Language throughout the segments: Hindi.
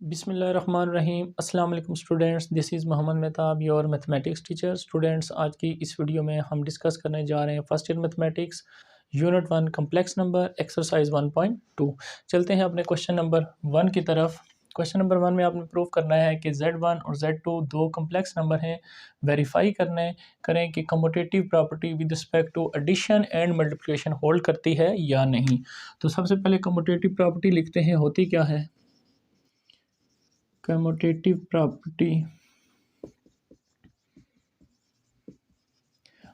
बिस्मिल्लाहिर्रहमानिर्रहीम। अस्सलाम वालेकुम students, this is Mohammad Mehtab, your mathematics teacher. Students, आज की इस वीडियो में हम डिस्कस करने जा रहे हैं first year mathematics unit 1 complex number exercise 1.2। चलते हैं अपने क्वेश्चन नंबर 1 की तरफ। क्वेश्चन नंबर 1 में आपने प्रूव करना है कि Z1 और Z2 दो कम्प्लेक्स नंबर हैं। वेरीफाई करें कि commutative property with respect to addition and multiplication hold करती है या नहीं। तो सबसे पहले कम्यूटेटिव प्रॉपर्टी लिखते हैं, होती क्या है। Commutative property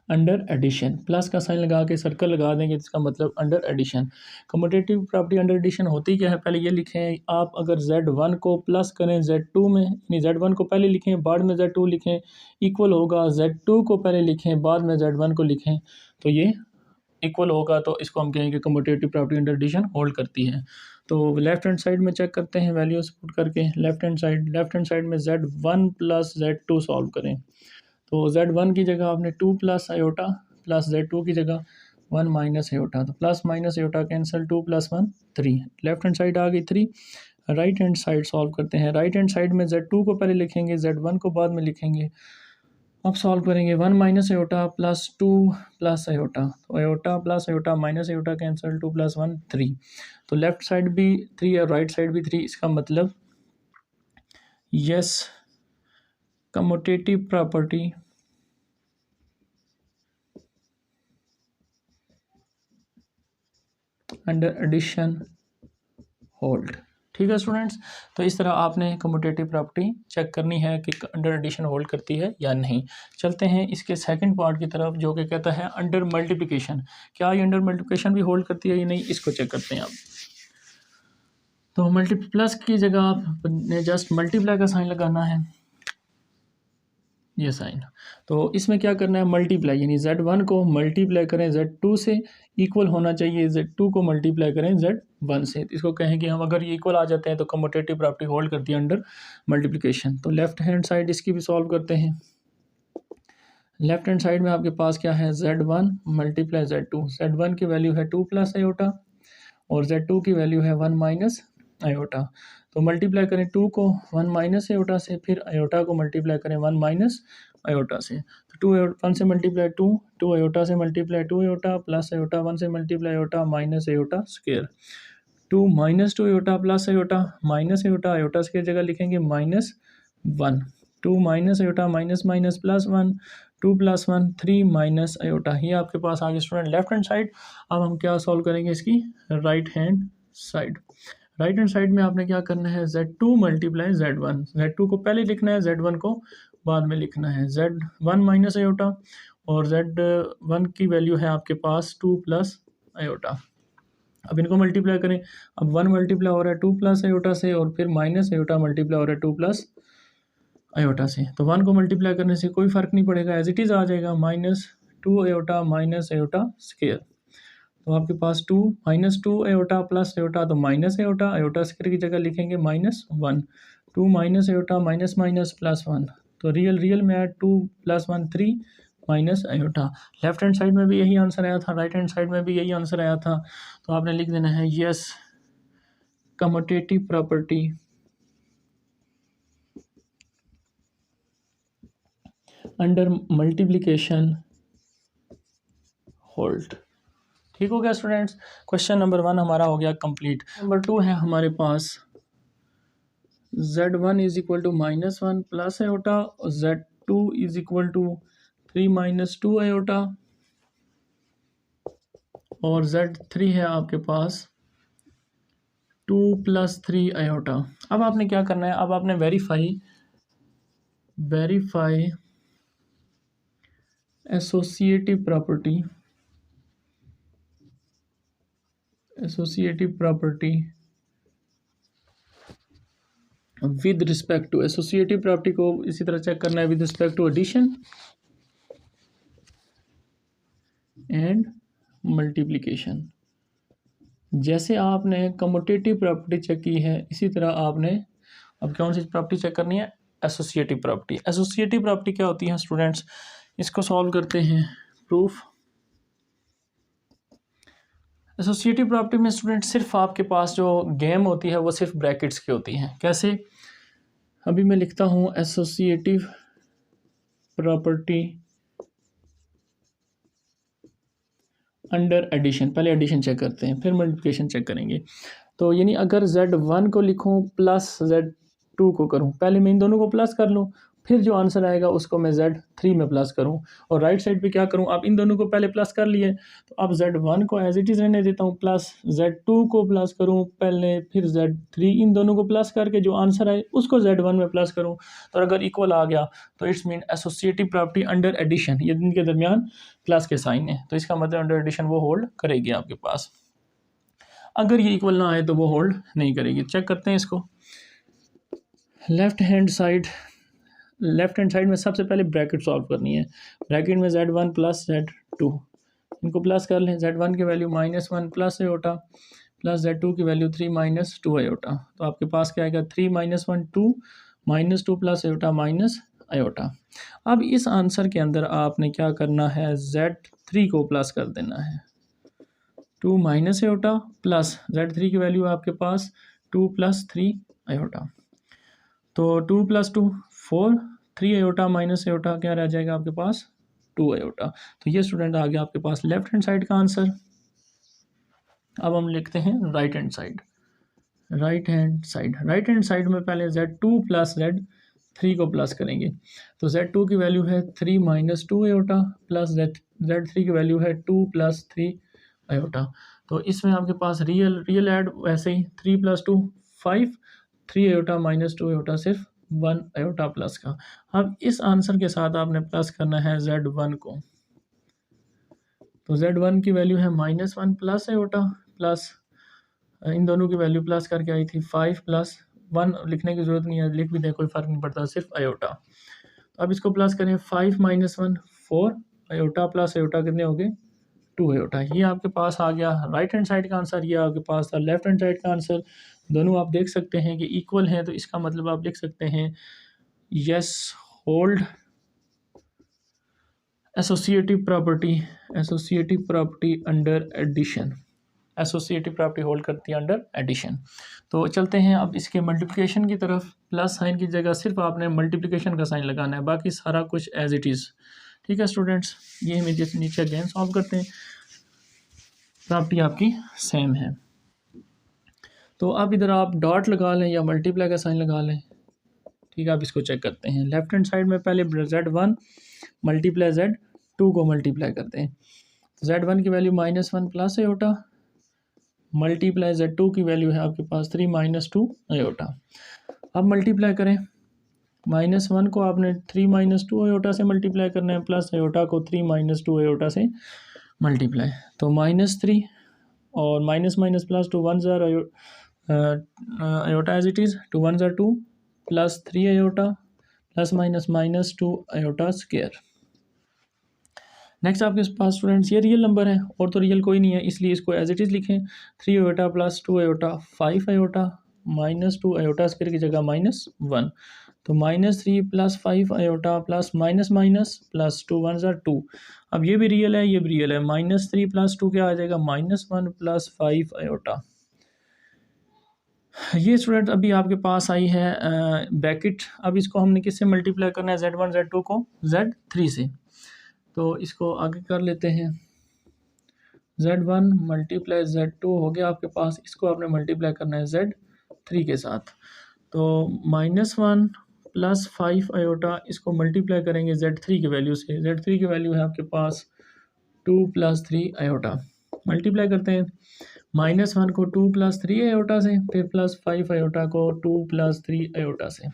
under addition, plus का साइन लगा के सर्कल लगा देंगे, इसका मतलब under addition. Commutative property under addition होती क्या है, पहले ये लिखें आप। अगर Z1 को प्लस करें Z2 में, यानी Z1 को पहले लिखें बाद में Z2 लिखें, इक्वल होगा Z2 को पहले लिखें बाद में Z1 को लिखें, तो ये इक्वल होगा, तो इसको हम कहेंगे commutative property under addition hold करती है। तो लेफ्ट हैंड साइड में चेक करते हैं वैल्यूज पुट करके। लेफ्ट हैंड साइड में Z1 प्लस Z2 सॉल्व करें। तो Z1 की जगह आपने 2 प्लस आयोटा प्लस Z2 की जगह 1 माइनस आयोटा, तो plus minus iota cancel, 2 + 1 3। Left hand side आ गई 3। राइट हैंड साइड सॉल्व करते हैं। राइट हैंड साइड में Z2 को पहले लिखेंगे, Z1 को बाद में लिखेंगे। अब सॉल्व करेंगे 1 minus iota plus 2 plus iota, तो iota plus iota minus iota cancel, 2 + 1 3। तो लेफ्ट साइड भी 3 और राइट साइड भी 3, इसका मतलब yes commutative property under addition hold. ठीक है स्टूडेंट्स, तो इस तरह आपने कम्यूटेटिव प्रॉपर्टी चेक करनी है कि अंडर एडिशन होल्ड करती है या नहीं। चलते हैं इसके सेकंड पार्ट की तरफ, जो कि कहता है अंडर मल्टीप्लिकेशन। क्या ये अंडर मल्टीप्लिकेशन भी होल्ड करती है या नहीं, इसको चेक करते हैं आप। तो प्लस की जगह आपने जस्ट मल्टीप्लाई का साइन लगाना है, ये साइन। तो इसमें क्या करना है, मल्टीप्लाई, यानी Z1 को मल्टीप्लाई करें Z2 से, इक्वल होना चाहिए Z2 को मल्टीप्लाई करें Z1 से। इसको कहें कि हम अगर ये इक्वल आ जाते हैं तो कम्यूटेटिव प्रॉपर्टी होल्ड करती है अंडर मल्टीप्लिकेशन। तो लेफ्ट हैंड साइड इसकी भी सॉल्व करते हैं। लेफ्ट हैंड साइड में आपके पास क्या है, Z1 मल्टीप्लाई Z2। Z1 की वैल्यू है 2 प्लस आयोटा और Z2 की वैल्यू है 1 माइनस आयोटा। तो मल्टीप्लाई करें 2 को 1 माइनस आयोटा से, फिर आयोटा को मल्टीप्लाई करें 1 माइनस आयोटा से। तो 1 से मल्टीप्लाई 2 आयोटा से मल्टीप्लाई 2 आयोटा प्लस आयोटा, 1 से multiply iota minus iota square. 2 minus 2 iota plus iota minus iota, iota square जगह लिखेंगे -1। 2 minus iota minus minus plus 1, 2 + 1 3 minus iota. ये आपके पास आगे स्टूडेंट लेफ्ट हैंड साइड। अब हम क्या सॉल्व करेंगे इसकी right hand side. Right hand side में आपने क्या करना है, Z2 मल्टीप्लाई Z1। Z2 को पहले लिखना है, Z1 को बाद में लिखना है। Z1 माइनस आयोटा और Z1 की वैल्यू है आपके पास 2 प्लस आयोटा। अब इनको मल्टीप्लाई करें। अब 1 मल्टीप्लाई हो रहा है 2 प्लस आयोटा से, और फिर माइनस आयोटा मल्टीप्लाई हो रहा है 2 प्लस आयोटा से। तो 1 को मल्टीप्लाई करने से कोई फ़र्क नहीं पड़ेगा, एज इट इज़ आ जाएगा -2 आयोटा माइनस आयोटा स्क्वायर। तो आपके पास -2 आयोटा प्लस आयोटा, तो माइनस आयोटा, आयोटा स्क्वायर की जगह लिखेंगे -1। 2 minus iota minus minus plus 1, तो रियल में add 2 + 1 3 minus iota. Left hand side में भी यही आंसर आया था, राइट हैंड साइड में भी यही आंसर आया था। तो आपने लिख देना है yes commutative property under multiplication hold. ठीक हो गया स्टूडेंट्स, क्वेश्चन नंबर 1 हमारा हो गया कंप्लीट। नंबर 2 है हमारे पास Z1 is equal to -1 plus iota और Z2 is equal to 3 minus 2 iota, और Z3 है आपके पास 2 + 3 आयोटा। अब आपने क्या करना है, अब आपने verify associative property with respect to, associative property को इसी तरह चेक करना है with respect to addition and multiplication. जैसे आपने कम्यूटेटिव प्रॉपर्टी चेक की है, इसी तरह आपने अब कौन सी प्रॉपर्टी चेक करनी है, एसोसिएटिव प्रॉपर्टी। एसोसिएटिव प्रॉपर्टी क्या होती है स्टूडेंट्स, इसको सॉल्व करते हैं। प्रूफ एसोसिएटिव प्रॉपर्टी में स्टूडेंट सिर्फ आपके पास जो गेम होती है वो सिर्फ ब्रैकेट्स की होती है। कैसे? अभी मैं लिखता हूँ एसोसिएटिव प्रॉपर्टी अंडर एडिशन। पहले एडिशन चेक करते हैं, फिर मल्टीप्लिकेशन चेक करेंगे। तो यानी अगर Z1 को लिखूँ प्लस Z2 को करूँ, पहले मैं इन दोनों को प्लस कर लूँ, फिर जो आंसर आएगा उसको मैं Z3 में प्लस करूँ, और राइट साइड पे क्या करूँ, अब इन दोनों को पहले प्लस कर लिए, तो अब Z1 को एज इट इज़ रहने देता हूँ, प्लस Z2 को प्लस करूँ पहले, फिर Z3, इन दोनों को प्लस करके जो आंसर आए उसको Z1 में प्लस करूँ। तो अगर इक्वल आ गया तो it's mean associative property under addition, ये इनके दरमियान प्लस के साइन है, तो इसका मतलब अंडर एडिशन वो होल्ड करेगी आपके पास। अगर ये इक्वल ना आए तो वो होल्ड नहीं करेगी। चेक करते हैं इसको। लेफ्ट हैंड साइड में सबसे पहले ब्रैकेट सॉल्व करनी है। ब्रैकेट में Z1 प्लस Z2, इनको प्लस कर लें। Z1 की value -1 plus iota, plus Z2 की वैल्यू 3 माइनस 2 आयोटा। तो आपके पास क्या आएगा, 3 - 1 2, -2 प्लस आयोटा माइनस आयोटा। अब इस आंसर के अंदर आपने क्या करना है, Z3 को प्लस कर देना है। 2 माइनस आयोटा प्लस Z3 की वैल्यू आपके पास 2 + 3 आयोटा। तो 2 + 2 4, 3 आयोटा माइनस आयोटा क्या रह जाएगा आपके पास, 2 आयोटा। तो ये स्टूडेंट आ गया आपके पास लेफ्ट हैंड साइड का आंसर। अब हम लिखते हैं right hand side. Right hand side में पहले Z2 प्लस Z3 को प्लस करेंगे। तो Z2 की वैल्यू है 3 - 2 आयोटा, प्लस Z3 की वैल्यू है 2 + 3 आयोटा। तो इसमें आपके पास रियल ऐड वैसे ही 3 + 2 5, 3 आयोटा माइनस 2 आयोटा सिर्फ 1 आयोटा प्लस का। अब इस आंसर के साथ आपने प्लस करना है Z1 को। तो Z1 की वैल्यू है -1 प्लस आयोटा, प्लस इन दोनों की वैल्यू प्लस करके आई थी 5 + 1, लिखने की ज़रूरत नहीं है, लिख भी दें कोई फ़र्क नहीं पड़ता, सिर्फ आयोटा। तो अब इसको प्लस करें, 5 - 1 4 आयोटा प्लस आयोटा कितने हो गए, 2 आयोटा। ये आपके पास आ गया राइट हैंड साइड का आंसर, ये आपके पास था लेफ्ट हैंड साइड का आंसर। दोनों आप देख सकते हैं कि इक्वल हैं, तो इसका मतलब आप लिख सकते हैं yes hold associative property under addition. Associative property hold करती है अंडर एडिशन। तो चलते हैं अब इसके मल्टीप्लिकेशन की तरफ। प्लस साइन की जगह सिर्फ आपने मल्टीप्लिकेशन का साइन लगाना है, बाकी सारा कुछ एज इट इज़। ठीक है स्टूडेंट्स, ये हम नीचे अगेन सॉल्व करते हैं, प्रॉपर्टी आपकी सेम है। तो अब इधर आप डॉट लगा लें या मल्टीप्लाई का साइन लगा लें। ठीक है, अब इसको चेक करते हैं। लेफ्ट हैंड साइड में पहले Z1 मल्टीप्लाई Z2 को मल्टीप्लाई करते हैं। Z1 की value -1 plus iota, multiply Z2 की वैल्यू है आपके पास 3 - 2 आयोटा। अब मल्टीप्लाई करें, -1 को आपने 3 - 2 आयोटा से मल्टीप्लाई करना है, प्लस आयोटा को 3 - 2 आयोटा से मल्टीप्लाई। तो -3 और माइनस प्लस 2 1 ज़ार आयोटा एज इट इज़, 2 1 ज़ार 2 plus 3 iota plus -2 iota square. Next आपके पास स्टूडेंट्स ये रियल नंबर है, और तो रियल कोई नहीं है, इसलिए इसको एज इट इज़ लिखें। 3 iota plus 2 iota 5 iota -2 iota square की जगह -1। तो -3 प्लस 5 आयोटा प्लस प्लस 2 1 ज़ार 2। अब ये भी रियल है, ये भी रियल है। -3 प्लस 2 क्या आ जाएगा, -1 प्लस 5 आयोटा। ये स्टूडेंट अभी आपके पास आई है ब्रैकेट। अब इसको हमने किससे मल्टीप्लाई करना है, Z1 Z2 को Z3 से। तो इसको आगे कर लेते हैं। Z1 मल्टीप्लाई Z2 हो गया आपके पास, इसको आपने मल्टीप्लाई करना है Z3 के साथ। तो -1 प्लस 5 आयोटा, इसको मल्टीप्लाई करेंगे Z3 की वैल्यू से। Z3 की वैल्यू है आपके पास 2 + 3 आयोटा। मल्टीप्लाई करते हैं, -1 को 2 + 3 आयोटा से, फिर प्लस 5 आयोटा को 2 + 3 आयोटा से।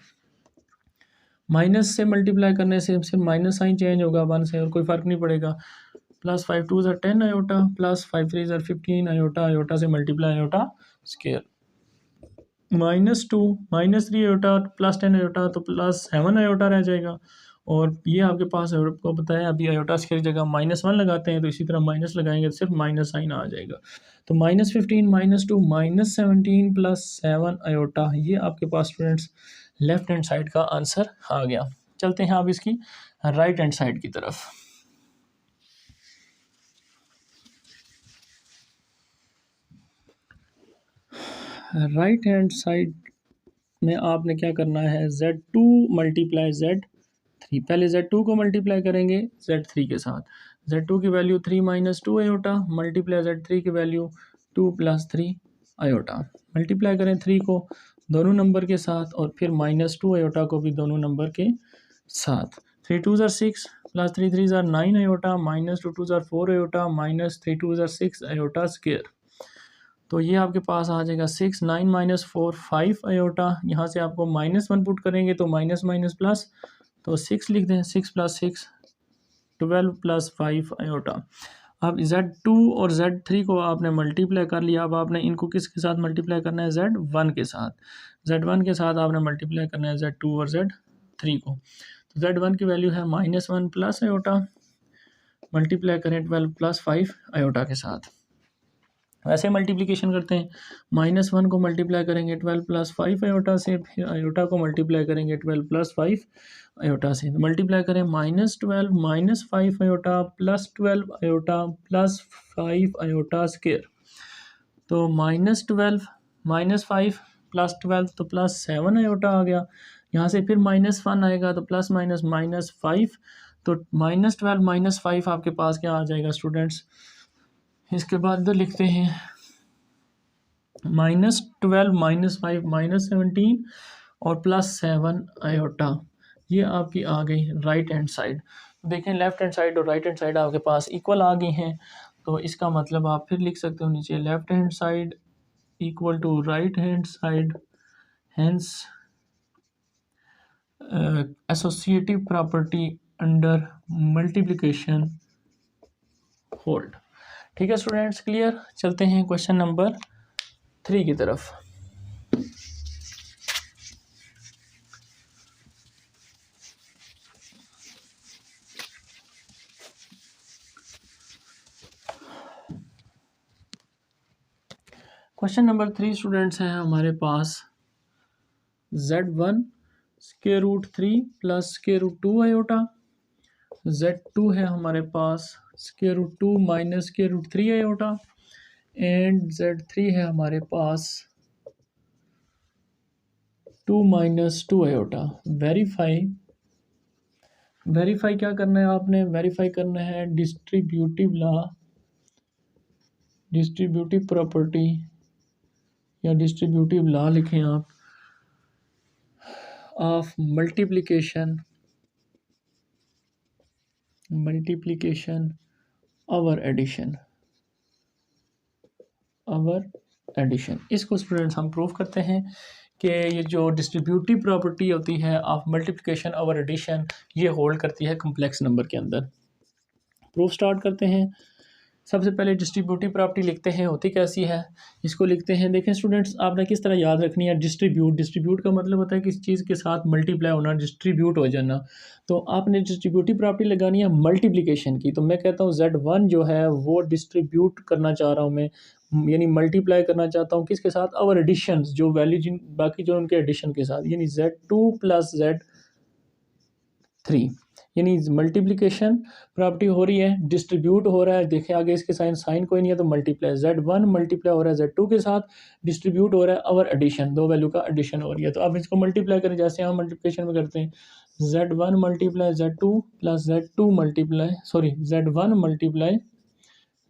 माइनस से मल्टीप्लाई करने से सिर्फ माइनस साइन चेंज होगा 1 से, और कोई फ़र्क नहीं पड़ेगा। प्लस 5 2 ज़ार 10 आयोटा, प्लस 5 3 ज़ार 15 आयोटा, आयोटा से multiply iota square. -2 -3 iota plus 10 iota, तो प्लस 7 आयोटा रह जाएगा। और ये आपके पास आपको पता है, अभी आयोटा स्क्वायर की जगह -1 लगाते हैं, तो इसी तरह माइनस लगाएंगे तो सिर्फ माइनस साइन आ जाएगा। तो -15 -2 -17 प्लस 7 आयोटा, ये आपके पास स्टूडेंट्स लेफ्ट हैंड साइड का आंसर आ गया। चलते हैं अब इसकी राइट हैंड साइड की तरफ। राइट हैंड साइड में आपने क्या करना है, Z2 मल्टीप्लाई Z3। पहले Z2 को मल्टीप्लाई करेंगे Z3 के साथ। Z2 की value 3 minus 2 iota multiply Z3 की वैल्यू 2 प्लस 3 आयोटा। मल्टीप्लाई करें 3 को दोनों नंबर के साथ और फिर माइनस 2 आयोटा को भी दोनों नंबर के साथ। 3 2 6 plus 3 3 9 iota minus 2 2 4 iota minus 3 2 6 iota square. तो ये आपके पास आ जाएगा 6 9 माइनस 4 5 आयोटा। यहाँ से आपको -1 पुट करेंगे तो माइनस माइनस प्लस, तो 6 लिख दें। 6 प्लस 6 12 प्लस 5 आयोटा। अब Z2 और Z3 को आपने मल्टीप्लाई कर लिया। अब आपने इनको किसके साथ मल्टीप्लाई करना है, Z1 के साथ। Z1 के साथ आपने मल्टीप्लाई करना है Z2 और Z3 को। तो Z1 की वैल्यू है -1 प्लस आयोटा मल्टीप्लाई करें 12 प्लस 5 आयोटा के साथ। वैसे मल्टीप्लिकेशन करते हैं, -1 को मल्टीप्लाई करेंगे 12 प्लस 5 आयोटा से, फिर आयोटा को मल्टीप्लाई करेंगे 12 प्लस 5 आयोटा से। मल्टीप्लाई करें -12 minus 5 iota plus 12 iota plus 5 iota square. तो -12 माइनस 5 प्लस 12 तो प्लस 7 आयोटा आ गया। यहाँ से फिर -1 आएगा तो प्लस माइनस -5, तो -12 माइनस 5 आपके पास क्या आ जाएगा स्टूडेंट्स। इसके बाद इधर लिखते हैं -12 माइनस 5 -17 और प्लस 7 आयोटा। ये आपकी आ गई राइट हैंड साइड। देखें लेफ्ट हैंड साइड और राइट हैंड साइड आपके पास इक्वल आ गई हैं, तो इसका मतलब आप फिर लिख सकते हो नीचे left hand side equal to right hand side, hence associative property under multiplication hold. ठीक है स्टूडेंट्स, क्लियर। चलते हैं क्वेश्चन नंबर 3 की तरफ। क्वेश्चन नंबर 3 स्टूडेंट्स है हमारे पास Z1 square root 3 plus square root 2 iota. Z2 है हमारे पास square root 2 minus square root 3 iota. And Z3 है हमारे पास 2 माइनस 2 आयोटा। वेरीफाई क्या करना है आपने, वेरीफाई करना है डिस्ट्रीब्यूटिव लॉ, डिस्ट्रीब्यूटिव प्रॉपर्टी या डिस्ट्रीब्यूटिव लॉ लिखें आप, ऑफ मल्टीप्लिकेशन ओवर एडिशन। इसको स्टूडेंट्स हम प्रूव करते हैं कि ये जो डिस्ट्रीब्यूटिव प्रॉपर्टी होती है ऑफ मल्टीप्लिकेशन ओवर एडिशन, ये होल्ड करती है कम्प्लेक्स नंबर के अंदर। प्रूफ स्टार्ट करते हैं। सबसे पहले डिस्ट्रीब्यूटिव प्रॉपर्टी लिखते हैं, होती कैसी है इसको लिखते हैं। देखें स्टूडेंट्स, आपने किस तरह याद रखनी है डिस्ट्रीब्यूट का मतलब होता है किसी चीज़ के साथ मल्टीप्लाई होना, डिस्ट्रीब्यूट हो जाना। तो आपने डिस्ट्रीब्यूटिव प्रॉपर्टी लगानी है मल्टीप्लिकेशन की। तो मैं कहता हूँ Z1 जो है वो डिस्ट्रीब्यूट करना चाह रहा हूँ मैं, यानी मल्टीप्लाई करना चाहता हूँ किसके साथ, और एडिशन जो वैल्यू जिन बाकी जो उनके एडिशन के साथ, यानी Z2 प्लस Z3, यानी मल्टीप्लिकेशन प्रॉपर्टी हो रही है, डिस्ट्रीब्यूट हो रहा है। देखिए आगे इसके साइन कोई नहीं है तो मल्टीप्लाई, Z1 मल्टीप्लाई हो रहा है Z2 के साथ, डिस्ट्रीब्यूट हो रहा है और एडिशन, दो वैल्यू का एडिशन हो रही है। तो अब इसको मल्टीप्लाई करें जैसे हम मल्टीप्लिकेशन में करते हैं, Z1 multiply Z2 plus Z1 multiply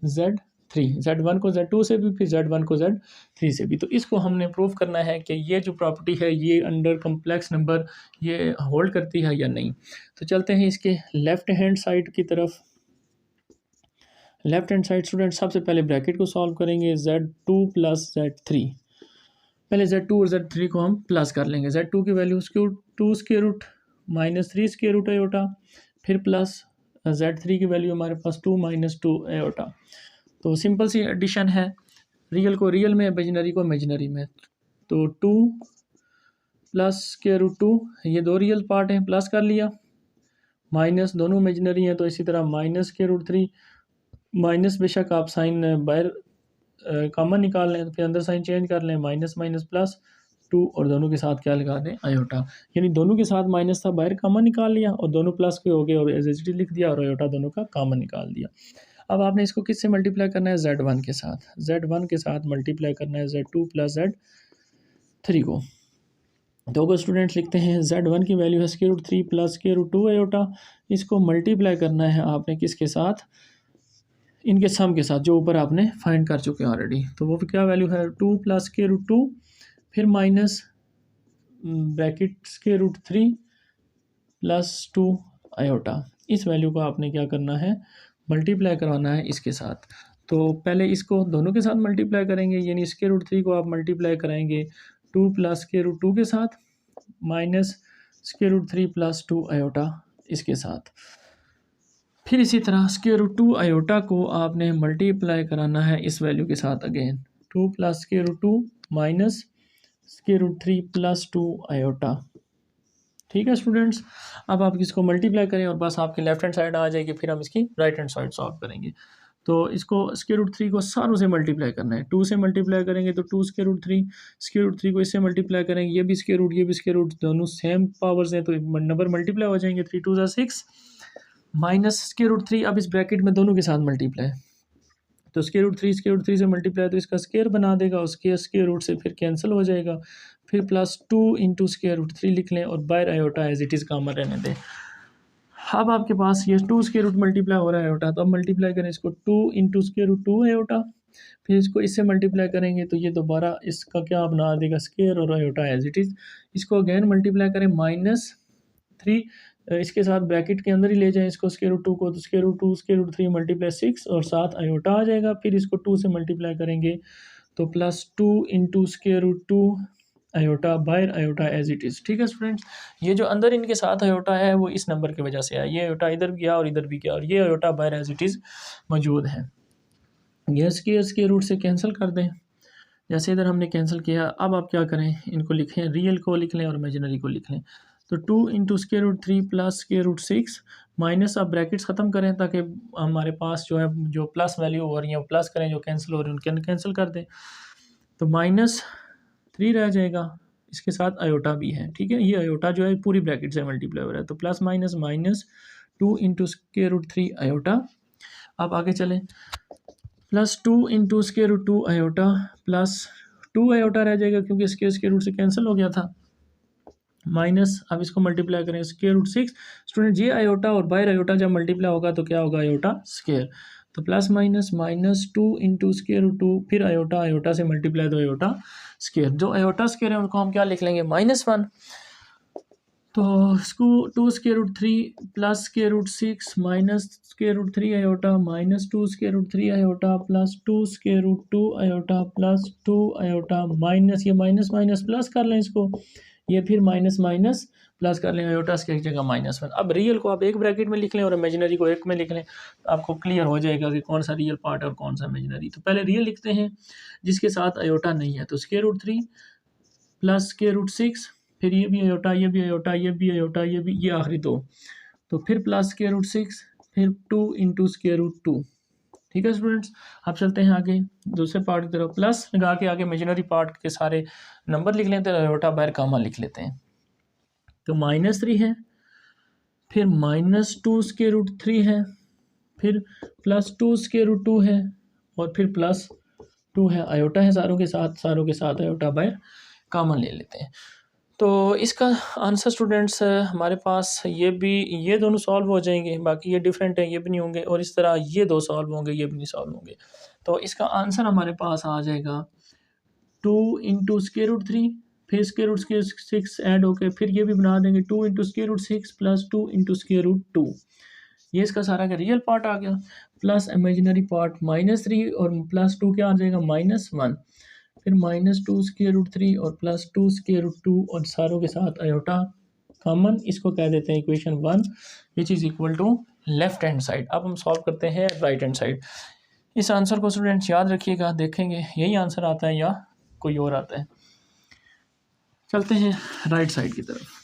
Z3, Z1 को Z2 से भी, फिर Z1 को Z3 से भी। तो इसको हमने प्रूव करना है कि ये जो प्रॉपर्टी है ये अंडर कम्प्लेक्स नंबर ये होल्ड करती है या नहीं। तो चलते हैं इसके लेफ्ट हैंड साइड की तरफ। लेफ्ट हैंड साइड स्टूडेंट सबसे पहले ब्रैकेट को सॉल्व करेंगे, Z2 प्लस Z3। पहले Z2 और Z3 को हम प्लस कर लेंगे। Z2 की value 2 square root minus 3 square root iota, फिर प्लस Z3 की वैल्यू हमारे पास 2 माइनस 2 आयोटा। तो सिंपल सी एडिशन है, रियल को रियल में, इमेजिनरी को इमेजिनरी में। तो 2 प्लस स्क्वायर रूट 2, ये दो रियल पार्ट हैं, प्लस कर लिया, माइनस दोनों इमेजिनरी हैं तो इसी तरह माइनस स्क्वायर रूट 3, माइनस बेशक आप साइन बाहर कॉमन निकाल लें, फिर अंदर साइन चेंज कर लें, माइनस माइनस प्लस 2 और दोनों के साथ क्या लगा दें, आयोटा। यानी दोनों के साथ माइनस था, बाहर कॉमन निकाल लिया और दोनों प्लस के हो गए और एज इट इज लिख दिया और आयोटा दोनों का कॉमन निकाल दिया। अब आपने इसको किससे मल्टीप्लाई करना है, Z1 के साथ। Z1 के साथ मल्टीप्लाई करना है Z2 प्लस 3 को। तो अगर स्टूडेंट्स लिखते हैं z1 की वैल्यू है √3 प्लस √2 आयोटा, इसको मल्टीप्लाई करना है आपने किसके साथ, इनके सम के साथ जो ऊपर आपने फाइंड कर चुके हैं ऑलरेडी। तो वो क्या वैल्यू है 2 प्लस √2 फिर माइनस ब्रैकेट्स √3 प्लस 2 आयोटा। इस वैल्यू को आपने क्या करना है, मल्टीप्लाई करवाना है इसके साथ। तो पहले इसको दोनों के साथ मल्टीप्लाई करेंगे, यानी इसके √3 को आप मल्टीप्लाई कराएंगे 2 प्लस √2 के साथ माइनस √3 प्लस 2 आयोटा इसके साथ। फिर इसी तरह √2 आयोटा को आपने मल्टीप्लाई कराना है इस वैल्यू के साथ again 2 plus √2 minus √3 plus 2 iota. ठीक है स्टूडेंट्स, अब आप इसको मल्टीप्लाई करें और बस आपकी लेफ्ट हैंड साइड आ जाएगी, फिर हम इसकी राइट हैंड साइड सॉल्व करेंगे। तो इसको √3 को सारों से मल्टीप्लाई करना है, 2 से मल्टीप्लाई करेंगे तो 2 √3 को इससे मल्टीप्लाई करेंगे, ये भी स्क्वायर रूट ये भी स्क्वायर रूट, दोनों सेम पावर्स हैं तो नंबर मल्टीप्लाई हो जाएंगे, 3 2 6 माइनस √3। अब इस ब्रैकेट में दोनों के साथ मल्टीप्लाई, तो √3 से मल्टीप्लाई तो इसका स्क्वायर बना देगा, उसके स्क्वायर रूट से फिर कैंसिल हो जाएगा, फिर प्लस 2 इंटू √3 लिख लें और बाहर iota as it is common रहने दें। अब आपके पास ये 2 स्क्वायर रूट मल्टीप्लाई हो रहा है आयोटा, तो अब मल्टीप्लाई करें इसको 2 इंटू √2 आयोटा, फिर इसको इससे मल्टीप्लाई करेंगे तो ये दोबारा इसका क्या बना देगा स्क्वायर और आयोटा एज इट इज़। इसको अगेन मल्टीप्लाई करें -3 इसके साथ ब्रैकेट के अंदर ही ले जाएं इसको √2 को, तो √2 √3 मल्टीप्लाई 6 और साथ आयोटा आ जाएगा। फिर इसको 2 से मल्टीप्लाई करेंगे तो प्लस 2 इंटू √2 आयोटा बाहर आयोटा एज इट इज़। ठीक है स्टूडेंट्स, ये जो अंदर इनके साथ आयोटा है वो इस नंबर की वजह से है, ये आयोटा इधर भी गया और इधर भी गया और ये आयोटा बाहर एज इट इज़ मौजूद है। ये स्क्वायर रूट से कैंसिल कर दें, जैसे इधर हमने कैंसिल किया। अब आप क्या करें, इनको लिखें, रियल को लिख लें और इमेजिनरी को लिख लें। तो 2 इंटू √3 प्लस √6 माइनस, आप ब्रैकेट्स ख़त्म करें ताकि हमारे पास जो है जो प्लस वैल्यू हो रही है वो प्लस करें, जो कैंसिल हो रही है उनके कैंसिल कर दें। तो -3 रह जाएगा, इसके साथ आयोटा भी है। ठीक है, ये आयोटा जो है पूरी ब्रैकेट से मल्टीप्लाई हो रहा है, तो प्लस माइनस -2 इंटू √3 आयोटा। अब आगे चलें, plus 2 into √2 iota plus 2 iota रह जाएगा क्योंकि इसके स्क्वायर रूट से कैंसिल हो गया था, माइनस, अब इसको मल्टीप्लाई करें √6। स्टूडेंट ये आयोटा और बाहर आयोटा जब मल्टीप्लाई होगा तो क्या होगा, आयोटा स्क्वायर, तो प्लस -2 इंटू √2 फिर आयोटा से मल्टीप्लाई तो आयोटा स्क्वायर, जो आयोटा स्क्वायर है उनको हम क्या लिख लेंगे -1। तो इसको 2 √3 plus √6 minus √3 iota minus 2 √3 iota plus 2 √2 iota plus 2 iota minus, ये माइनस माइनस प्लस कर लें इसको, ये फिर माइनस माइनस प्लस कर लें, आयोटा की जगह -1। अब रियल को आप एक ब्रैकेट में लिख लें और इमेजिनरी को एक में लिख लें, आपको क्लियर हो जाएगा कि कौन सा रियल पार्ट है और कौन सा इमेजिनरी। तो पहले रियल लिखते हैं जिसके साथ आयोटा नहीं है, तो √3 प्लस √6, फिर ये भी आयोटा ये भी आयोटा ये भी आयोटा ये भी, ये आखिरी दो, तो फिर प्लस √6 फिर 2 इंटू √2। ठीक है स्टूडेंट्स, अब चलते हैं आगे दूसरे पार्ट की तरफ, प्लस लगा के आगे इमेजिनरी पार्ट के सारे नंबर लिख लेते हैं, आयोटा बाहर कामा लिख लेते हैं। तो -3 है, फिर -2 √3 है, फिर प्लस 2 √2 है और फिर प्लस 2 है, आयोटा है सारों के साथ आयोटा बाहर कामन ले लेते हैं। तो इसका आंसर स्टूडेंट्स हमारे पास ये दोनों सॉल्व हो जाएंगे, बाकी ये डिफरेंट है ये भी नहीं होंगे, और इस तरह ये दो सॉल्व होंगे ये भी नहीं सॉल्व होंगे। तो इसका आंसर हमारे पास आ जाएगा 2 इंटू √3 फिर √6 ऐड होके फिर ये भी बना देंगे 2 इंटू √6 प्लस 2 इंटू √2। ये इसका सारा का रियल पार्ट आ गया, प्लस इमेजिनरी पार्ट -3 और प्लस 2 क्या आ जाएगा -1, फिर -2 √3 और प्लस 2 √2 और सारों के साथ आयोटा कॉमन, इसको कह देते हैं equation 1 which is equal to left hand side. अब हम सॉल्व करते हैं राइट हैंड साइड। इस आंसर को स्टूडेंट्स याद रखिएगा, देखेंगे यही आंसर आता है या कोई और आता है। चलते हैं राइट साइड की तरफ।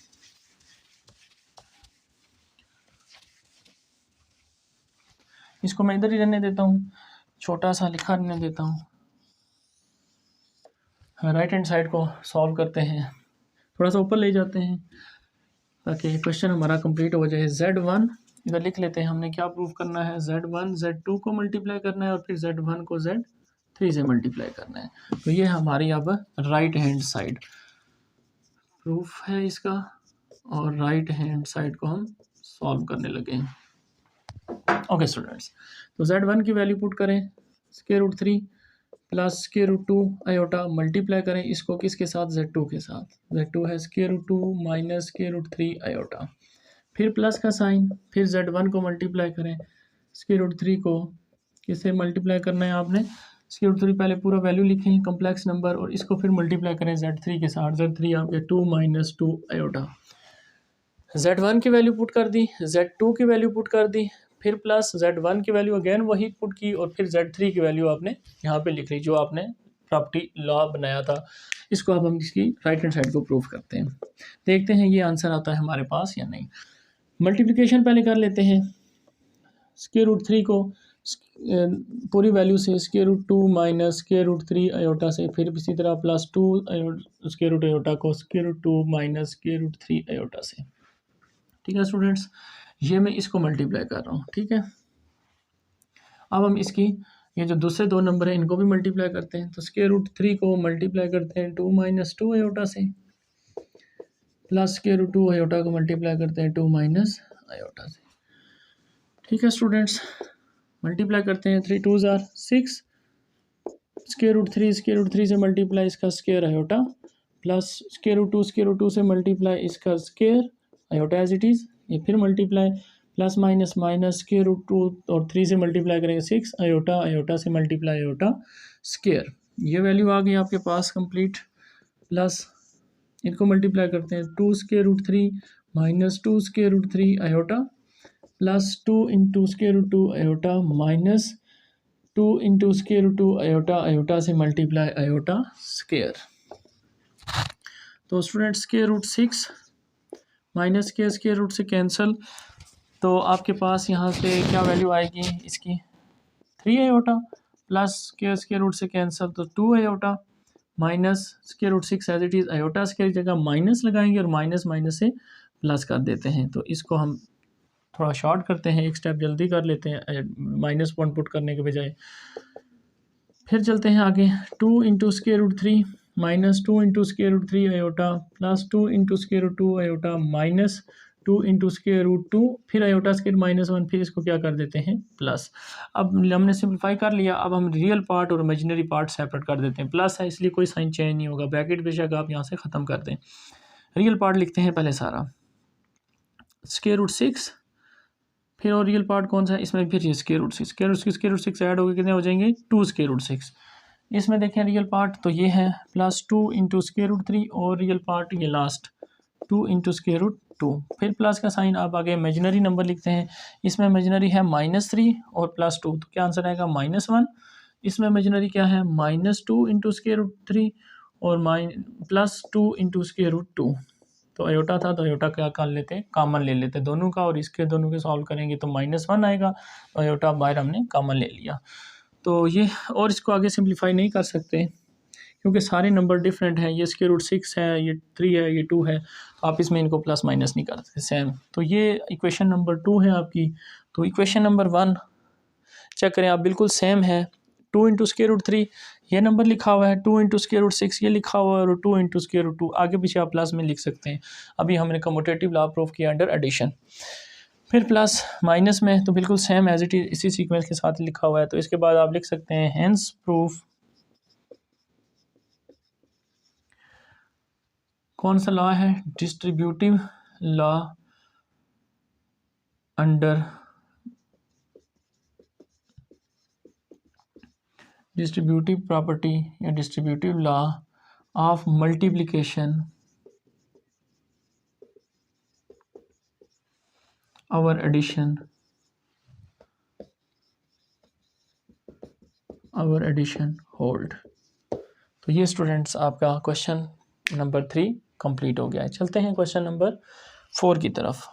इसको मैं इधर ही रहने देता हूँ, छोटा सा लिखा रहने देता हूँ। राइट हैंड साइड को सॉल्व करते हैं, थोड़ा सा ऊपर ले जाते हैं ताकि क्वेश्चन हमारा कंप्लीट हो जाए। Z1 इधर लिख लेते हैं, हमने क्या प्रूव करना है, Z1 Z2 को मल्टीप्लाई करना है और फिर Z1 को Z3 से मल्टीप्लाई करना है। तो ये हमारी अब राइट हैंड साइड। प्रूफ है इसका, और राइट हैंड साइड को हम सॉल्व करने लगे हैं। ओके स्टूडेंट्स, तो Z1 की वैल्यू पुट करें √3 प्लस √2 आयोटा, मल्टीप्लाई करें इसको किसके साथ, Z2 के साथ। Z2 है √2 माइनस √3 आयोटा, फिर प्लस का साइन, फिर Z1 को मल्टीप्लाई करें √3 को किससे मल्टीप्लाई करना है आपने, √3 पहले पूरा वैल्यू लिखें कम्प्लेक्स नंबर, और इसको फिर मल्टीप्लाई करें Z3 के साथ। Z3 आपके 2 माइनस 2 आयोटा। Z1 की वैल्यू पुट कर दी, Z2 की वैल्यू पुट कर दी, फिर प्लस Z1 की वैल्यू अगेन वही पुट की, और फिर Z3 की वैल्यू आपने यहाँ पे लिख ली जो आपने प्रॉपर्टी लॉ बनाया था। इसको अब हम इसकी राइट हैंड साइड को प्रूव करते हैं, देखते हैं ये आंसर आता है हमारे पास या नहीं। मल्टीप्लिकेशन पहले कर लेते हैं, √3 को पूरी वैल्यू से √2 माइनस √3 आयोटा से, फिर इसी तरह प्लस 2 √2 आयोटा को √2 माइनस √3 आयोटा से। ठीक है स्टूडेंट्स, ये मैं इसको मल्टीप्लाई कर रहा हूँ। ठीक है, अब हम इसकी ये जो दूसरे दो नंबर हैं इनको भी मल्टीप्लाई करते हैं। तो √3 को मल्टीप्लाई करते हैं 2 माइनस 2 आयोटा से, प्लस √2 आयोटा को मल्टीप्लाई करते हैं 2 माइनस आयोटा से। ठीक है स्टूडेंट्स, मल्टीप्लाई करते हैं 3 2 जार 6, √3 से मल्टीप्लाई इसका स्केयर आयोटा, प्लस √2 से मल्टीप्लाई इसका square iota as it is, ये फिर मल्टीप्लाई प्लस माइनस माइनस √2 और 3 से मल्टीप्लाई करेंगे 6 आयोटा, आयोटा से मल्टीप्लाई आयोटा स्केयर, ये वैल्यू आ गई आपके पास कंप्लीट। प्लस इनको मल्टीप्लाई करते हैं 2 √3 minus 2 √3 iota, plus 2 into √2 iota minus 2 into √2 iota, iota से मल्टीप्लाई आयोटा स्केयर। तो स्टूडेंट्स √6 माइनस के स्क्वायर रूट से कैंसिल, तो आपके पास यहाँ से क्या वैल्यू आएगी इसकी 3 आयोटा, प्लस के स्क्वायर रूट से कैंसिल तो 2 iota, minus √6 as it is, iota की जगह माइनस लगाएंगे और माइनस माइनस से प्लस कर देते हैं। तो इसको हम थोड़ा शॉर्ट करते हैं, एक स्टेप जल्दी कर लेते हैं -1 पुट करने के बजाय। फिर चलते हैं आगे, 2 into √3 minus 2 into √3 iota, plus 2 into √2 iota, minus 2 into √2, फिर आयोटा स्केयर -1, फिर इसको क्या कर देते हैं प्लस। अब हमने सिंप्लीफाई कर लिया, अब हम रियल पार्ट और इमेजिनरी पार्ट सेपरेट कर देते हैं। प्लस है इसलिए कोई साइन चेंज नहीं होगा, ब्रैकेट बेशक आप यहाँ से ख़त्म कर दें। रियल पार्ट लिखते हैं पहले सारा, √6, फिर और रियल पार्ट कौन सा है इसमें, फिर ये √6 ऐड होकर कितने हो जाएंगे 2 √6। इसमें देखें रियल पार्ट तो ये है प्लस 2 इंटू √3, और रियल पार्ट ये लास्ट 2 इंटू √2, फिर प्लस का साइन। आप आगे इमेजिनरी नंबर लिखते हैं, इसमें इमेजिनरी है -3 और +2, तो क्या आंसर आएगा -1। इसमें इमेजिनरी क्या है -2 इंटू √3 और +2 इंटू √2, तो आयोटा था तो आयोटा क्या कर लेते हैं कॉमन ले लेते दोनों का, और इसके दोनों के सॉल्व करेंगे तो -1 आएगा, तो आयोटा बाहर हमने कॉमन ले लिया। तो ये, और इसको आगे सिंप्लीफाई नहीं कर सकते क्योंकि सारे नंबर डिफरेंट हैं, ये √6 है, ये 3 है, ये 2 है, तो आप इसमें इनको प्लस माइनस नहीं कर सकते सेम। तो ये इक्वेशन नंबर 2 है आपकी। तो इक्वेशन नंबर 1 चेक करें आप, बिल्कुल सेम है, 2 इंटू √3 ये नंबर लिखा हुआ है, 2 इंटू √6 ये लिखा हुआ है, और 2 इंटू √2 आगे पीछे आप प्लस में लिख सकते हैं। अभी हमने कम्यूटेटिव लॉ प्रूफ किया अंडर एडिशन। फिर प्लस माइनस में तो बिल्कुल सेम एज इट इज इसी सीक्वेंस के साथ लिखा हुआ है, तो इसके बाद आप लिख सकते हैं हेंस प्रूफ, कौन सा लॉ है, distributive law under distributive property या डिस्ट्रीब्यूटिव लॉ ऑफ मल्टीप्लिकेशन और एडिशन होल्ड। तो ये स्टूडेंट्स आपका क्वेश्चन नंबर 3 कंप्लीट हो गया है। चलते हैं क्वेश्चन नंबर 4 की तरफ।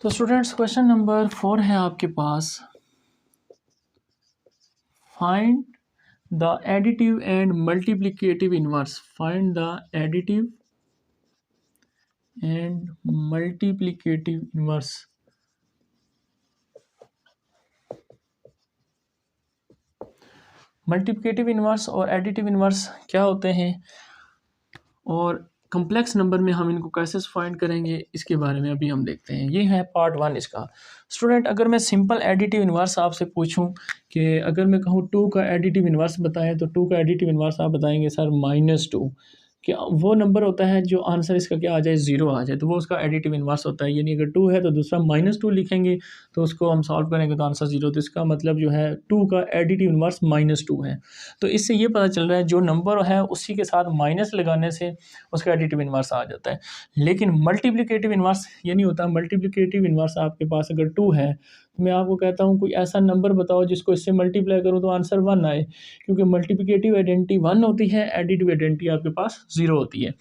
तो स्टूडेंट्स क्वेश्चन नंबर 4 है आपके पास, find the additive and multiplicative inverse, find the additive and multiplicative inverse multiplicative inverse और एडिटिव इन्वर्स क्या होते हैं और कम्प्लेक्स नंबर में हम इनको कैसे फाइंड करेंगे, इसके बारे में अभी हम देखते हैं। ये है पार्ट 1 इसका। स्टूडेंट, अगर मैं सिंपल एडिटिव इन्वर्स आपसे पूछूं कि अगर मैं कहूँ 2 का एडिटिव इन्वर्स बताएं, तो 2 का एडिटिव इन्वर्स आप बताएंगे सर -2। कि वो नंबर होता है जो आंसर इसका क्या आ जाए, 0 आ जाए, तो वो उसका एडिटिव इन्वर्स होता है। यानी अगर 2 है तो दूसरा -2 लिखेंगे, तो उसको हम सॉल्व करेंगे तो आंसर 0। तो इसका मतलब जो है 2 का एडिटिव इन्वर्स -2 है। तो इससे ये पता चल रहा है जो नंबर है उसी के साथ माइनस लगाने से उसका एडिटिव इन्वर्स आ जाता है। लेकिन मल्टीप्लिकेटिव इन्वर्स ये नहीं होता। मल्टीप्लिकेटिव इन्वर्स आपके पास अगर 2 है, तो मैं आपको कहता हूँ कोई ऐसा नंबर बताओ जिसको इससे मल्टीप्लाई करूँ तो आंसर 1 आए, क्योंकि मल्टीप्लिकेटिव आइडेंटिटी 1 होती है, एडिटिव आइडेंटिटी आपके पास 0 होती है।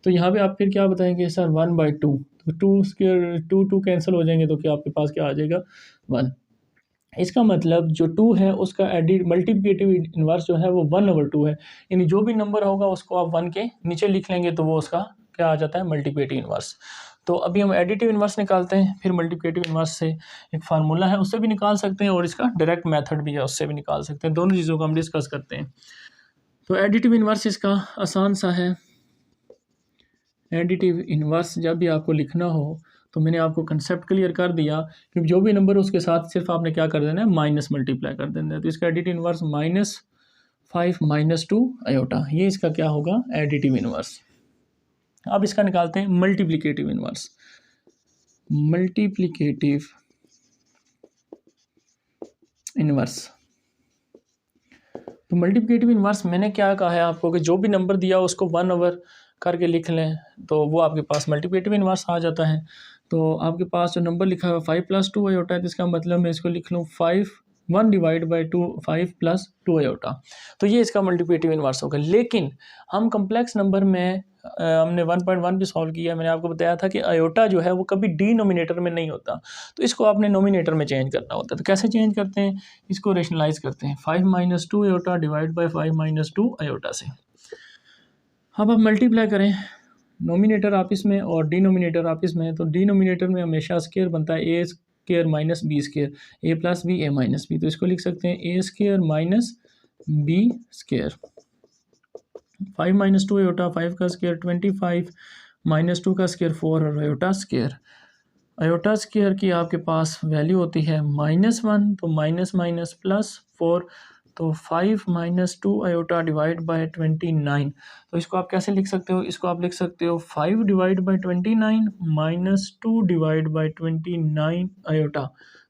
तो यहाँ पे आप फिर क्या बताएंगे सर 1/2, तो 2 स्क्वायर 2 कैंसिल हो जाएंगे, तो क्या आपके पास क्या आ जाएगा 1। इसका मतलब जो 2 है उसका मल्टीप्लिकेटिव इन्वर्स जो है वो 1/2 है। यानी जो भी नंबर होगा उसको आप 1 के नीचे लिख लेंगे तो वो उसका क्या आ जाता है, मल्टीप्लिकेटिव इन्वर्स। तो अभी हम एडिटिव इन्वर्स निकालते हैं, फिर मल्टीप्लिकेटिव इन्वर्स से एक फार्मूला है उससे भी निकाल सकते हैं और इसका डायरेक्ट मेथड भी है उससे भी निकाल सकते हैं। दोनों चीज़ों को हम डिस्कस करते हैं। तो एडिटिव इन्वर्स इसका आसान सा है। एडिटिव इन्वर्स जब भी आपको लिखना हो तो मैंने आपको कंसेप्ट क्लियर कर दिया कि जो भी नंबर उसके साथ सिर्फ आपने क्या कर देना है, माइनस मल्टीप्लाई कर देना है। तो इसका एडिटिव इन्वर्स -5 -2 आयोटा, ये इसका क्या होगा, एडिटिव इन्वर्स। अब इसका निकालते हैं मल्टीप्लिकेटिव इन्वर्स। मल्टीप्लिकेटिव इन्वर्स, तो मल्टीप्लिकेटिव इन्वर्स मैंने क्या कहा है आपको कि जो भी नंबर दिया उसको 1 करके लिख लें तो वो आपके पास मल्टीप्लिकेटिव इन्वर्स आ जाता है। तो आपके पास जो नंबर लिखा है 5 + 2 आयोटा है, तो इसका मतलब मैं इसको लिख लूँ 1/2 5 + 2 आयोटा। तो ये इसका मल्टीप्लिकेटिव इन्वर्स होगा। लेकिन हम कम्प्लेक्स नंबर में हमने 1.1 भी सॉल्व किया। मैंने आपको बताया था कि आयोटा जो है वो कभी डिनोमिनेटर में नहीं होता, तो इसको आपने नोमिनेटर में चेंज करना होता है। तो कैसे चेंज करते हैं, इसको रेशनलाइज करते हैं 5 - 2 आयोटा डिवाइड बाई 5 - 2 आयोटा से। अब आप मल्टीप्लाई करें, नोमिनेटर आपस में और डिनोमिनेटर आपस में, तो डिनोमिनेटर में हमेशा स्क्वायर बनता है a square minus B square, a + b a - b। तो इसको लिख सकते हैं a square minus b square. 5 - 2 iota, 5 का स्क्वायर 25 -2 का स्क्वायर 4 और आयोटा स्क्वायर। आयोटा स्क्वायर की आपके पास वैल्यू होती है -1, तो माइनस माइनस +4, तो 5 - 2 आयोटा डिवाइड बाय 29। तो इसको आप कैसे लिख सकते हो, इसको आप लिख सकते हो 5 divide by 29 - 2 divide bye 29 iota.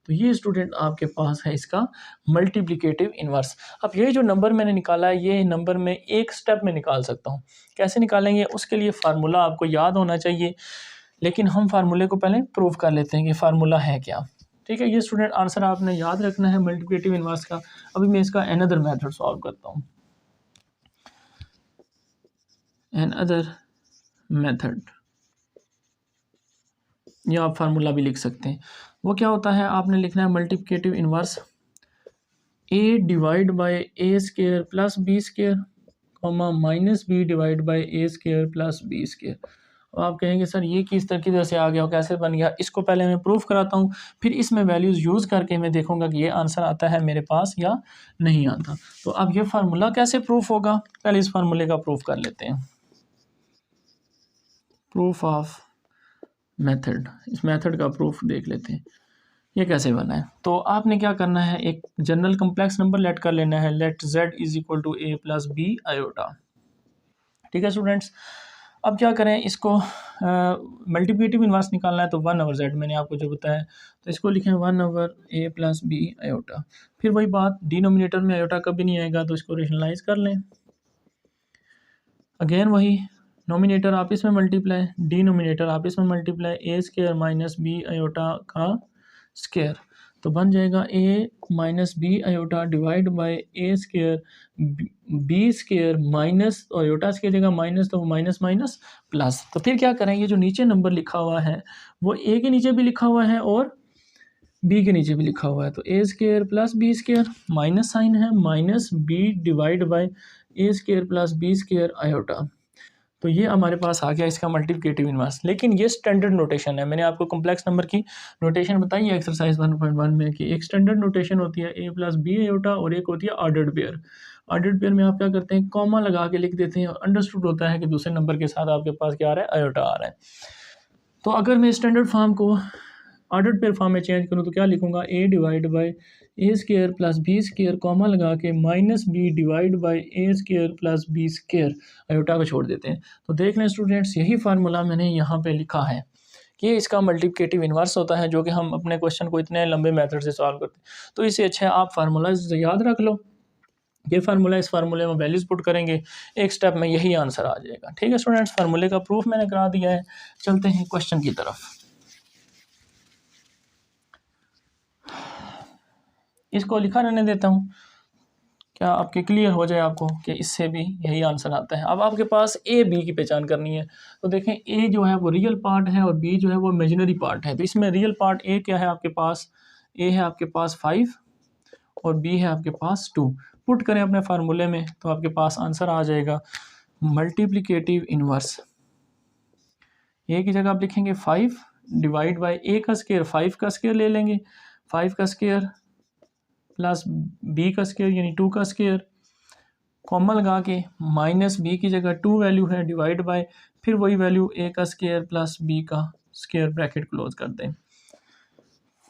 तो ये स्टूडेंट आपके पास है इसका मल्टीप्लिकेटिव इन्वर्स। अब ये जो नंबर मैंने निकाला है, ये नंबर मैं एक स्टेप में निकाल सकता हूँ। कैसे निकालेंगे, उसके लिए फार्मूला आपको याद होना चाहिए, लेकिन हम फार्मूले को पहले प्रूव कर लेते हैं कि फार्मूला है क्या। ठीक है, ये स्टूडेंट आंसर आपने याद रखना है मल्टीप्लिकेटिव इन्वर्स का। अभी मैं इसका अनदर मेथड सॉल्व करता हूँ। अनदर मेथड, या आप फार्मूला भी लिख सकते हैं। वो क्या होता है, आपने लिखना है multiplicative inverse a divide by a square plus b square comma minus b divide by a square plus b square. अब आप कहेंगे सर ये किस तरीके से आ गया, कैसे बन गया, इसको पहले मैं प्रूफ कराता हूँ, फिर इसमें वैल्यूज़ यूज़ करके मैं देखूंगा कि ये आंसर आता है मेरे पास या नहीं आता। तो अब ये फार्मूला कैसे प्रूफ होगा, पहले इस फार्मूले का प्रूफ कर लेते हैं। प्रूफ ऑफ मेथड, इस मेथड का प्रूफ देख लेते हैं ये कैसे बना है। तो आपने क्या करना है, एक जनरल कम्प्लेक्स नंबर लेट कर लेना है, let z = a + b iota. ठीक है स्टूडेंट्स, अब क्या करें, इसको मल्टीप्लिकेटिव इन्वर्स निकालना है, तो 1/z मैंने आपको जो बताया, तो इसको लिखें 1/a + b आयोटा। फिर वही बात, डिनोमिनेटर में आयोटा कभी नहीं आएगा, तो इसको रेशनलाइज कर लें। अगेन वही, नोमिनेटर आपस में मल्टीप्लाई, डिनोमिनेटर आपस में multiply, a square minus b iota का स्क्वायर, तो बन जाएगा a - b iota divide by a square b square minus, और आयोटा की जगह माइनस, तो माइनस माइनस प्लस। तो फिर क्या करें, ये जो नीचे नंबर लिखा हुआ है वो a के नीचे भी लिखा हुआ है और b के नीचे भी लिखा हुआ है, तो a square plus b square, minus sign है, minus b divide by a square plus b square iota. तो ये हमारे पास आ गया इसका मल्टीप्लिकेटिव इन्वर्स। लेकिन ये स्टैंडर्ड नोटेशन है, मैंने आपको कॉम्प्लेक्स नंबर की नोटेशन बताई है एक्सरसाइज 1.1 में कि एक स्टैंडर्ड नोटेशन होती है a + b आयोटा और एक होती है ऑर्डर्ड पेयर। ऑर्डर्ड पेयर में आप क्या करते हैं, कॉमा लगा के लिख देते हैं और अंडरस्टूड होता है कि दूसरे नंबर के साथ आपके पास क्या आ रहा है, आयोटा आ रहा है। तो अगर मैं स्टैंडर्ड फॉर्म को ऑर्डर्ड पेयर फॉर्म में चेंज करूँ तो क्या लिखूंगा, a divide by A square plus B square comma लगा के minus B divide by A square plus B square, iota को छोड़ देते हैं। तो देख लें स्टूडेंट्स, यही फार्मूला मैंने यहाँ पे लिखा है कि इसका मल्टीप्लिकेटिव इन्वर्स होता है, जो कि हम अपने क्वेश्चन को इतने लंबे मेथड से सॉल्व करते हैं। तो इससे अच्छा आप फार्मूला याद रख लो, ये फार्मूला, इस फार्मूले में वैल्यूज पुट करेंगे, एक स्टेप में यही आंसर आ जाएगा। ठीक है स्टूडेंट्स, फार्मूले का प्रूफ मैंने करा दिया है। चलते हैं क्वेश्चन की तरफ। इसको लिखा रहने देता हूँ, क्या आपके क्लियर हो जाए आपको कि इससे भी यही आंसर आता है। अब आपके पास ए बी की पहचान करनी है। तो देखें, ए जो है वो रियल पार्ट है और बी जो है वो इमेजिनरी पार्ट है। तो इसमें रियल पार्ट ए क्या है आपके पास, ए है आपके पास 5 और बी है आपके पास 2। पुट करें अपने फार्मूले में तो आपके पास आंसर आ जाएगा मल्टीप्लिकेटिव इन्वर्स। ए की जगह आप लिखेंगे 5 डिवाइड बाई ए का स्केयर, 5 का स्केयर ले लेंगे, 5 का स्केयर प्लस बी का स्केयर यानी 2 का स्केयर, कॉमन लगा के माइनस बी की जगह 2 वैल्यू है डिवाइड बाय फिर वही वैल्यू ए का स्केयर प्लस बी का स्केयर, ब्रैकेट क्लोज कर दें।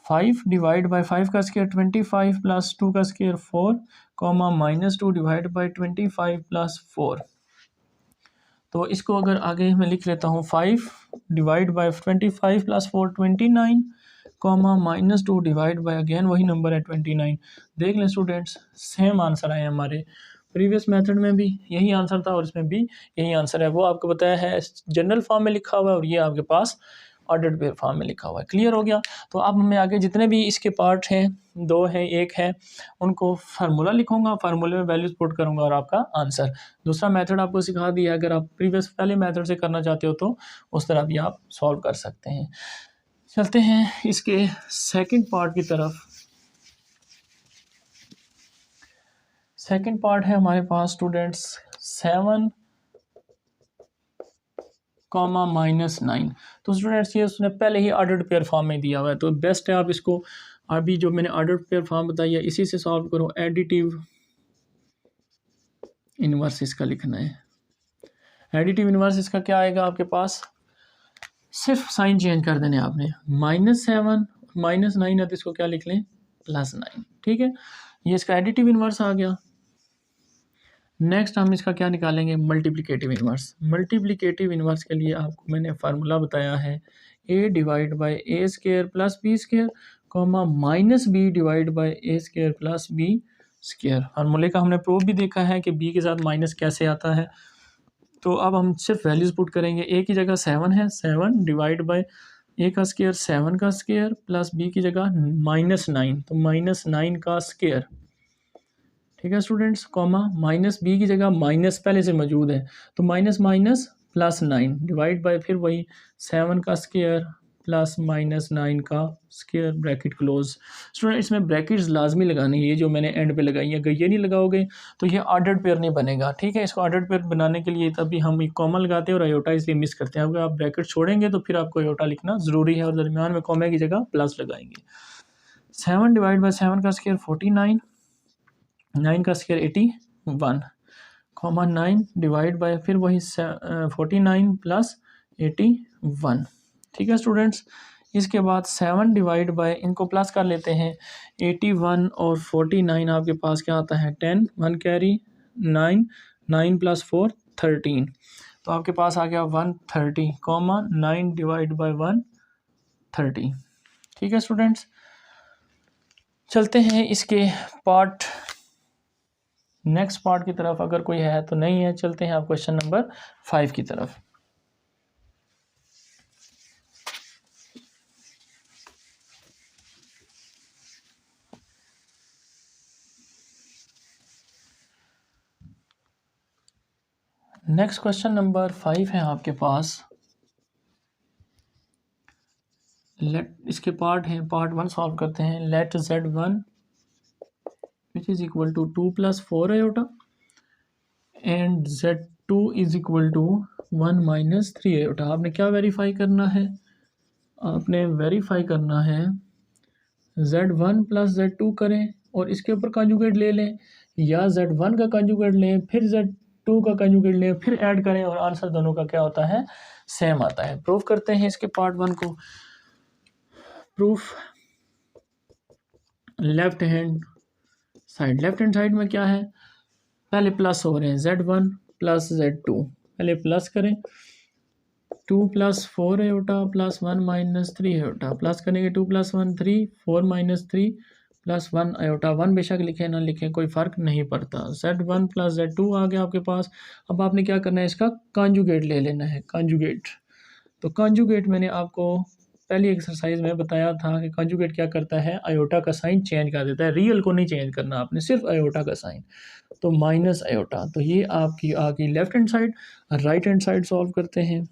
5 डिवाइड बाय 5 का स्केयर 25 प्लस 2 का square 4 comma minus 2 divide bye 25 plus 4। तो इसको अगर आगे मैं लिख लेता हूँ, 5 divide by 25 plus 4 29 comma minus 2 divide bye again वही नंबर है 29। देख लें स्टूडेंट्स, सेम आंसर आए हमारे। प्रीवियस मेथड में भी यही आंसर था और इसमें भी यही आंसर है। वो आपको बताया है जनरल फॉर्म में लिखा हुआ है और ये आपके पास ऑर्डर्ड पेयर फॉर्म में लिखा हुआ है। क्लियर हो गया। तो अब मैं आगे जितने भी इसके पार्ट हैं, 2 हैं 1 है, उनको फार्मूला लिखूंगा, फार्मूले में वैल्यूज पुट करूंगा और आपका आंसर। दूसरा मेथड आपको सिखा दिया है, अगर आप प्रीवियस पहले मेथड से करना चाहते हो तो उस तरह भी आप सॉल्व कर सकते हैं। चलते हैं इसके सेकंड पार्ट की तरफ। सेकंड पार्ट है हमारे पास स्टूडेंट्स 7 कॉमा माइनस 9। तो स्टूडेंट्स ये उसने पहले ही ऑर्डर्ड पेयर फॉर्म में दिया हुआ है, तो बेस्ट है आप इसको अभी जो मैंने ऑर्डर्ड पेयर फॉर्म बताई है इसी से सॉल्व करो। एडिटिव इन्वर्स इसका लिखना है। एडिटिव इन्वर्स इसका क्या आएगा आपके पास, सिर्फ साइन चेंज कर देने आपने, -7 -9 है तो इसको क्या लिख लें, +9। ठीक है, ये इसका एडिटिव इन्वर्स आ गया। नेक्स्ट हम इसका क्या निकालेंगे, मल्टीप्लिकेटिव इन्वर्स। मल्टीप्लिकेटिव इन्वर्स के लिए आपको मैंने फार्मूला बताया है, a divide by A square plus B square comma minus B divide by A square plus B square. फार्मूले का हमने प्रूफ भी देखा है कि b के साथ माइनस कैसे आता है। तो अब हम सिर्फ वैल्यूज़ पुट करेंगे। a की जगह 7 है, 7 डिवाइड बाई ए का स्केयर 7 का स्केयर प्लस b की जगह -9 तो -9 का स्केयर। ठीक है स्टूडेंट्स, कॉमा माइनस बी की जगह माइनस पहले से मौजूद है तो माइनस माइनस +9 डिवाइड बाय फिर वही 7 का स्केयर प्लस -9 का स्केयर, ब्रैकेट क्लोज। स्टूडेंट इसमें ब्रैकेट्स लाजमी लगानी है, ये जो मैंने एंड पे लगाई है, अगर ये नहीं लगाओगे तो ये ऑर्डर्ड पेयर नहीं बनेगा। ठीक है, इसको ऑर्डर्ड पेयर बनाने के लिए तभी हम एक कॉमा लगाते हैं और आयोटा इसलिए मिस करते हैं। अगर आप ब्रैकेट छोड़ेंगे तो फिर आपको आयोटा लिखना ज़रूरी है और दरमियान में कॉमे की जगह प्लस लगाएंगे। 7 डिवाइड बाई 7 का स्केयर 49, 9 का स्केयर 81 कॉमा 9 डिवाइड बाय फिर वही 49 प्लस 81। ठीक है स्टूडेंट्स, इसके बाद 7 डिवाइड बाय, इनको प्लस कर लेते हैं, 81 और 49 आपके पास क्या आता है 10, 1 कैरी 9, 9 प्लस 4 13। तो आपके पास आ गया 130 कॉमा 9 डिवाइड बाय 130। ठीक है स्टूडेंट्स, चलते हैं इसके पार्ट नेक्स्ट पार्ट की तरफ। अगर कोई है तो नहीं है, चलते हैं आप क्वेश्चन नंबर 5 की तरफ। नेक्स्ट क्वेश्चन नंबर 5 है आपके पास। लेट इसके पार्ट हैं, पार्ट 1 सॉल्व करते हैं। Let Z1 which is equal to 2 + 4 iota and Z2 is equal to 1 - 3 iota. आपने क्या वेरीफाई करना है, आपने वेरीफाई करना है Z1 + Z2 करें और इसके ऊपर कंजुगेट ले लें, या Z1 का कंजुगेट लें, फिर Z2 का कंजुगेट लें, फिर ऐड करें और आंसर दोनों का क्या होता है, सेम आता है। प्रूफ करते हैं इसके पार्ट 1 को। Proof left hand side, left hand side में क्या है, पहले प्लस हो रहे हैं Z1 प्लस Z2, पहले प्लस करें, 2 + 4 आयोटा प्लस 1 - 3 आयोटा, प्लस करेंगे 2 + 1 3, 4 - 3 प्लस 1 आयोटा, 1 बेशक लिखें ना लिखें कोई फ़र्क नहीं पड़ता। Z1 प्लस Z2 आ गया आपके पास। अब आपने क्या करना है, इसका कॉन्जुगेट ले लेना है, कॉन्जुगेट। तो कॉन्जुगेट मैंने आपको पहली एक्सरसाइज में बताया था कि कॉन्जुगेट क्या करता है, आयोटा का साइन चेंज कर देता है, रियल को नहीं चेंज करना आपने, सिर्फ आयोटा का साइन। तो माइनस आयोटा, तो ये आपकी आ गई left hand side. Right hand side solve करते हैं।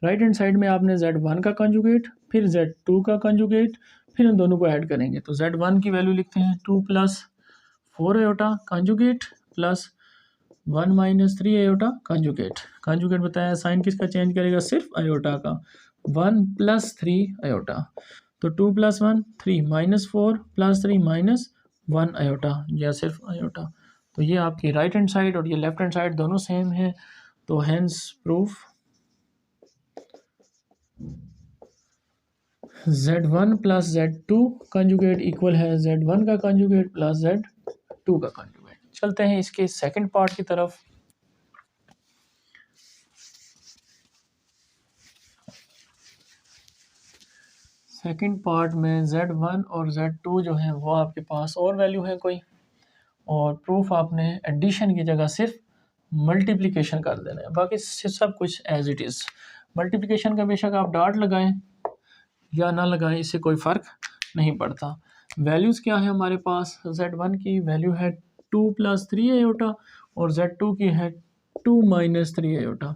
राइट हैंड साइड में आपने Z1 का कंजुगेट, फिर Z2 का कंजुगेट, फिर इन दोनों को ऐड करेंगे। तो Z1 की वैल्यू लिखते हैं 2 + 4 iota conjugate plus 1 - 3 iota conjugate. Conjugate बताया, साइन किसका चेंज करेगा, सिर्फ आयोटा का। 1 + 3 आयोटा, तो 2 + 1 3 -4 + 3 -1 आयोटा, या सिर्फ आयोटा। तो ये आपकी राइट हैंड साइड और ये लेफ्ट हैंड साइड दोनों सेम है। तो hence proof Z1 + Z2 conjugate equal है Z1 का कंजुगेट प्लस Z2 का कंजुगेट। चलते हैं इसके सेकंड पार्ट की तरफ। सेकंड पार्ट में Z1 और Z2 जो है वो आपके पास और वैल्यू है कोई, और प्रूफ आपने एडिशन की जगह सिर्फ मल्टीप्लिकेशन कर देना है, बाकी सब कुछ एज इट इज़। मल्टीप्लिकेशन का बेशक आप डॉट लगाएं या ना लगाएं, इससे कोई फ़र्क नहीं पड़ता। वैल्यूज़ क्या है हमारे पास, Z1 की वैल्यू है 2 + 3 आयोटा और Z2 की है 2 - 3 आयोटा।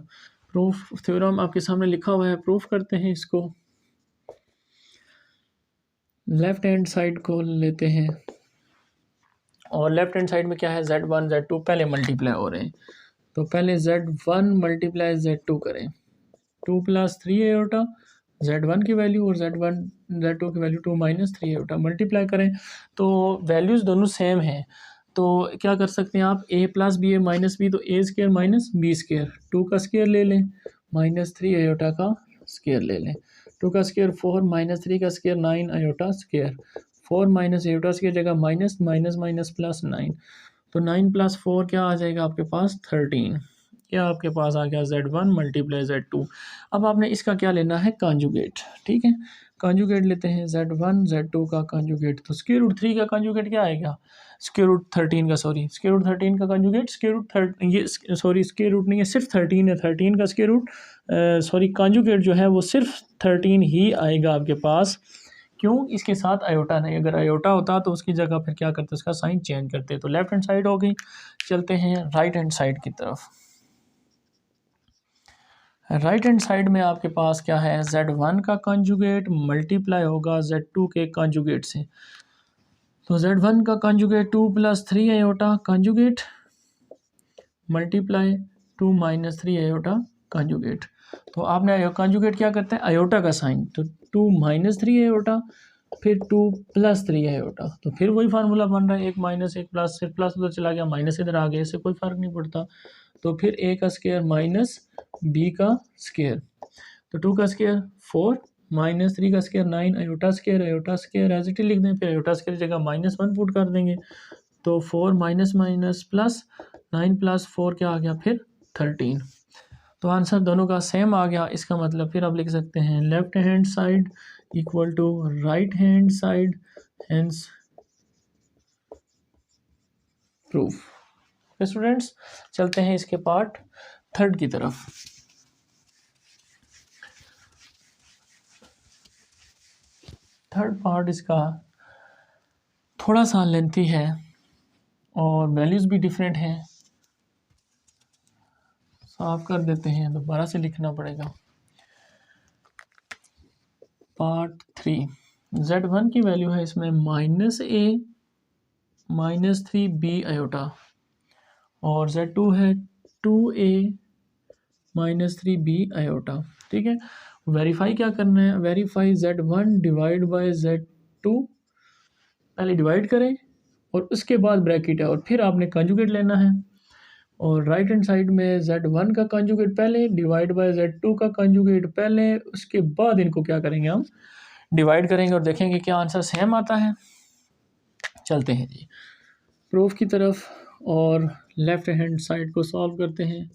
प्रूफ थ्योरम आपके सामने लिखा हुआ है, प्रूफ करते हैं इसको। लेफ्ट हैंड साइड को लेते हैं और लेफ्ट हैंड साइड में क्या है, Z1 Z2 पहले मल्टीप्लाई हो रहे हैं। तो पहले Z1 × Z2 करें, 2 + 3 आयोटा Z1 की वैल्यू और Z2 की वैल्यू 2 - 3 आयोटा, मल्टीप्लाई करें तो वैल्यूज़ दोनों सेम हैं। तो क्या कर सकते हैं आप, a + b a - b, तो a² - b², 2 का स्क्वायर ले लें -3 आयोटा का स्क्वायर ले लें, 2 का स्क्वायर 4 -3 का square 9 iota square, 4 minus iota square जगह माइनस माइनस माइनस प्लस 9, तो 9 + 4 क्या आ जाएगा आपके पास 13। क्या आपके पास आ गया Z1 × Z2। अब आपने इसका क्या लेना है, कॉन्जुगेट। ठीक है, कॉन्जुगेट लेते हैं Z1 Z2 का कॉन्जुगेट। तो √3 का कॉन्जुगेट क्या आएगा, √13 का, सॉरी √13 का कॉन्जुगेट ये सॉरी √, नहीं है, सिर्फ 13 है, 13 का सॉरी कॉन्जुगेट जो है वो सिर्फ 13 ही आएगा आपके पास। क्यों, इसके साथ आयोटा नहीं, अगर आयोटा होता तो उसकी जगह फिर क्या करते, उसका साइन चेंज करते। तो लेफ्ट हैंड साइड हो गई। चलते हैं राइट हैंड साइड की तरफ। राइट हैंड साइड में आपके पास क्या है, Z1 का कॉन्जुगेट मल्टीप्लाई होगा Z2 के कॉन्जुगेट से। तो Z1 का conjugate 2 + 3 iota conjugate multiply 2 - 3 iota conjugate. तो आपने कॉन्जुगेट क्या करते हैं, आयोटा का साइन, तो 2 - 3 आयोटा फिर 2 + 3 आयोटा, तो फिर वही फार्मूला बन रहा है, एक माइनस एक प्लस, सिर्फ प्लस उधर चला गया, माइनस इधर आ गया, इससे कोई फ़र्क नहीं पड़ता। तो फिर a का स्क्वायर माइनस b का स्क्वायर, तो 2 का स्क्वायर 4 -3 का square 9 iota square as it is लिख दें, फिर आयोटा स्क्वायर जगह -1 पुट कर देंगे। तो 4 माइनस माइनस प्लस 9 + 4 क्या आ गया फिर 13। तो आंसर दोनों का सेम आ गया। इसका मतलब फिर आप लिख सकते हैं left hand side equal to right hand side, hence proof. Okay students, चलते हैं इसके पार्ट थर्ड की तरफ। थर्ड पार्ट इसका थोड़ा सा लेंथी है और वैल्यूज़ भी डिफरेंट हैं, साफ कर देते हैं, दोबारा से लिखना पड़ेगा। पार्ट 3, Z1 की वैल्यू है इसमें -a -3b आयोटा और Z2 है 2a -3b आयोटा। ठीक है, वेरीफाई क्या करना है, वेरीफाई Z1 / Z2 पहले डिवाइड करें और उसके बाद ब्रैकेट है और फिर आपने कंजुगेट लेना है। और राइट हैंड साइड में Z1 का कंजुगेट पहले डिवाइड बाय Z2 का कंजुगेट पहले, उसके बाद इनको क्या करेंगे हम डिवाइड करेंगे और देखेंगे क्या आंसर सेम आता है। चलते हैं जी प्रूफ की तरफ और लेफ़्ट हैंड साइड को सॉल्व करते हैं।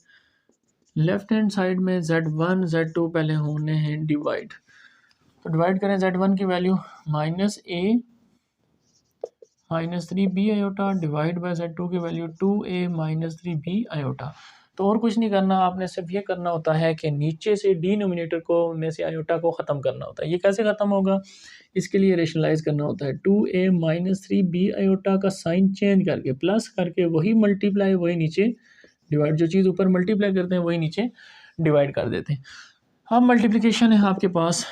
लेफ़्ट हैंड साइड में Z1 Z2 पहले होने हैं डिवाइड, तो डिवाइड करें Z1 की value -a -3b iota divide by Z2 की वैल्यू 2a -3b आयोटा। तो और कुछ नहीं करना, आपने सिर्फ ये करना होता है कि नीचे से डिनोमिनेटर को में से आयोटा को ख़त्म करना होता है। ये कैसे ख़त्म होगा, इसके लिए रेशनलाइज करना होता है। 2a -3b आयोटा का साइन चेंज करके प्लस करके वही मल्टीप्लाई वही नीचे डिवाइड, जो चीज़ ऊपर मल्टीप्लाई करते हैं वही नीचे डिवाइड कर देते हैं। अब मल्टीप्लिकेशन है आपके पास,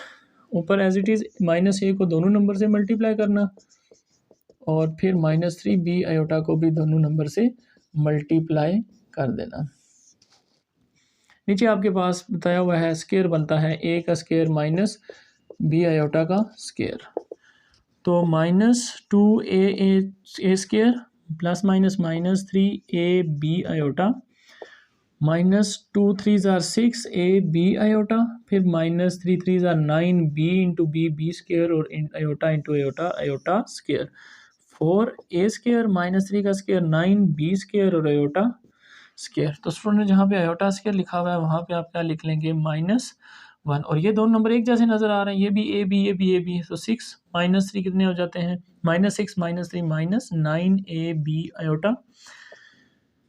ऊपर एज इट इज़ -a को दोनों नंबर से मल्टीप्लाई करना और फिर -3b आयोटा को भी दोनों नंबर से मल्टीप्लाई कर देना। नीचे आपके पास बताया हुआ है स्क्वायर बनता है a का स्क्वायर माइनस b आयोटा का स्क्वायर, तो -2a square plus minus -3ab iota -2 3 6 ab iota, फिर -3 3 9b इंटू b स्क्वायर और iota into iota iota square, 4a square -3 का स्क्वायर 9b स्क्वायर और आयोटा स्क्वायर। तो स्टूडेंट जहाँ पे आयोटा स्क्वायर लिखा हुआ है वहाँ पे आप क्या लिख लेंगे -1, और ये दोनों नंबर एक जैसे नज़र आ रहे हैं, ये भी a b ये भी a b, तो 6 -3 कितने हो जाते हैं -6 -3 -9ab आयोटा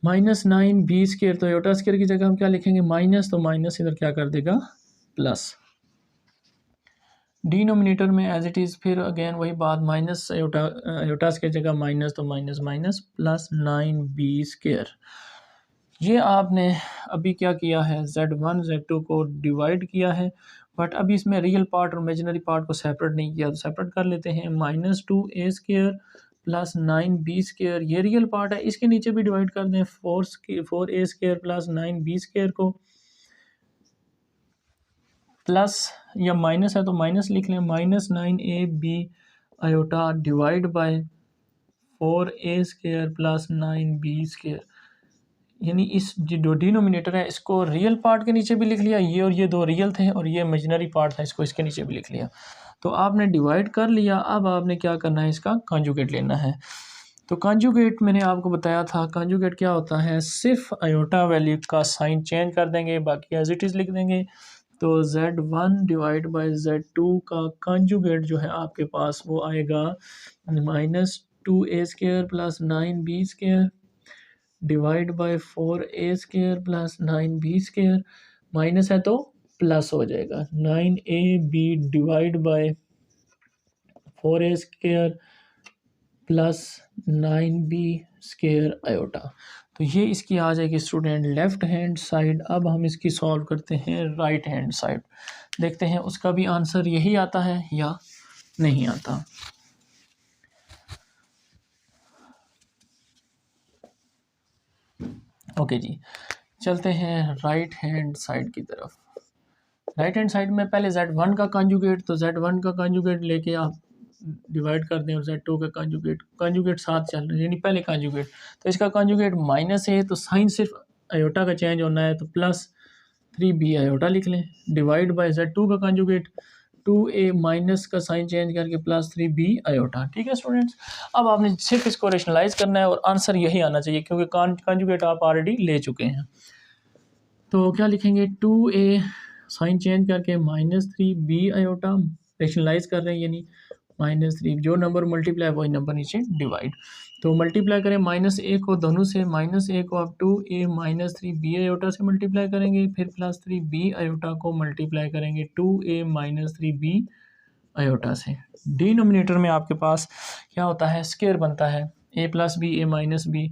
-9b स्क्वायर, तो आयोटा स्क्वायर की जगह हम क्या लिखेंगे माइनस, तो माइनस इधर क्या कर देगा प्लस। डिनोमिनेटर में एज इट इज़ फिर अगेन वही बात, माइनस आयोटा की जगह माइनस, तो minus minus plus 9b square. ये आपने अभी क्या किया है Z1 Z2 को डिवाइड किया है, बट अभी इसमें रियल पार्ट और इमेजिनरी पार्ट को सेपरेट नहीं किया, तो सेपरेट कर लेते हैं। -2a square plus 9b square ये रियल पार्ट है, इसके नीचे भी डिवाइड कर दें 4a square plus 9b square को, प्लस या माइनस है तो माइनस लिख लें, -9ab iota divide by 4a square plus 9b square, यानी इस जो डिनोमिनेटर है इसको रियल पार्ट के नीचे भी लिख लिया, ये और ये दो रियल थे और ये इमेजिनरी पार्ट था, इसको इसके नीचे भी लिख लिया। तो आपने डिवाइड कर लिया, अब आपने क्या करना है इसका कॉन्जुगेट लेना है। तो कॉन्जुगेट मैंने आपको बताया था, कॉन्जुगेट क्या होता है, सिर्फ आयोटा वैल्यू का साइन चेंज कर देंगे, बाकी एज इट इज़ लिख देंगे। तो Z1 डिवाइड बाय Z2 का कॉन्जुगेट जो है आपके पास वो आएगा -2a square plus 9b square divide by 4a square plus 9b square, minus है तो प्लस हो जाएगा 9ab divide by 4a square plus 9b square iota. तो ये इसकी आ जाएगी स्टूडेंट लेफ़्ट हैंड साइड। अब हम इसकी सॉल्व करते हैं राइट हैंड साइड, देखते हैं उसका भी आंसर यही आता है या नहीं आता। ओके जी, चलते हैं राइट हैंड साइड की तरफ। राइट हैंड साइड में पहले Z1 का कॉन्जुगेट, तो Z1 का कॉन्जुगेट लेके आप डिवाइड कर दें और Z2 का कॉन्जुगेट साथ चल रहे हैं, यानी पहले कॉन्जुगेट, तो इसका कॉन्जुगेट माइनस है तो साइन सिर्फ आयोटा का चेंज होना है, तो प्लस 3b आयोटा लिख लें, डिवाइड बाय Z2 का कॉन्जुगेट 2a माइनस का साइन चेंज करके प्लस 3b आयोटा। ठीक है स्टूडेंट्स, अब आपने सिर्फ इसको रेशनलाइज करना है और आंसर यही आना चाहिए क्योंकि कॉन्जुगेट आप ऑलरेडी ले चुके हैं। तो क्या लिखेंगे 2a साइन चेंज करके -3b आयोटा, रेशनलाइज कर रहे हैं यानी -3, जो नंबर मल्टीप्लाई वही नंबर नीचे डिवाइड, तो मल्टीप्लाई करें -a को दोनों से, -a को आप 2a -3b आयोटा से मल्टीप्लाई करेंगे, फिर प्लस 3b आयोटा को मल्टीप्लाई करेंगे 2a -3b आयोटा से। डिनोमिनेटर में आपके पास क्या होता है स्क्वायर बनता है, a plus b a minus b,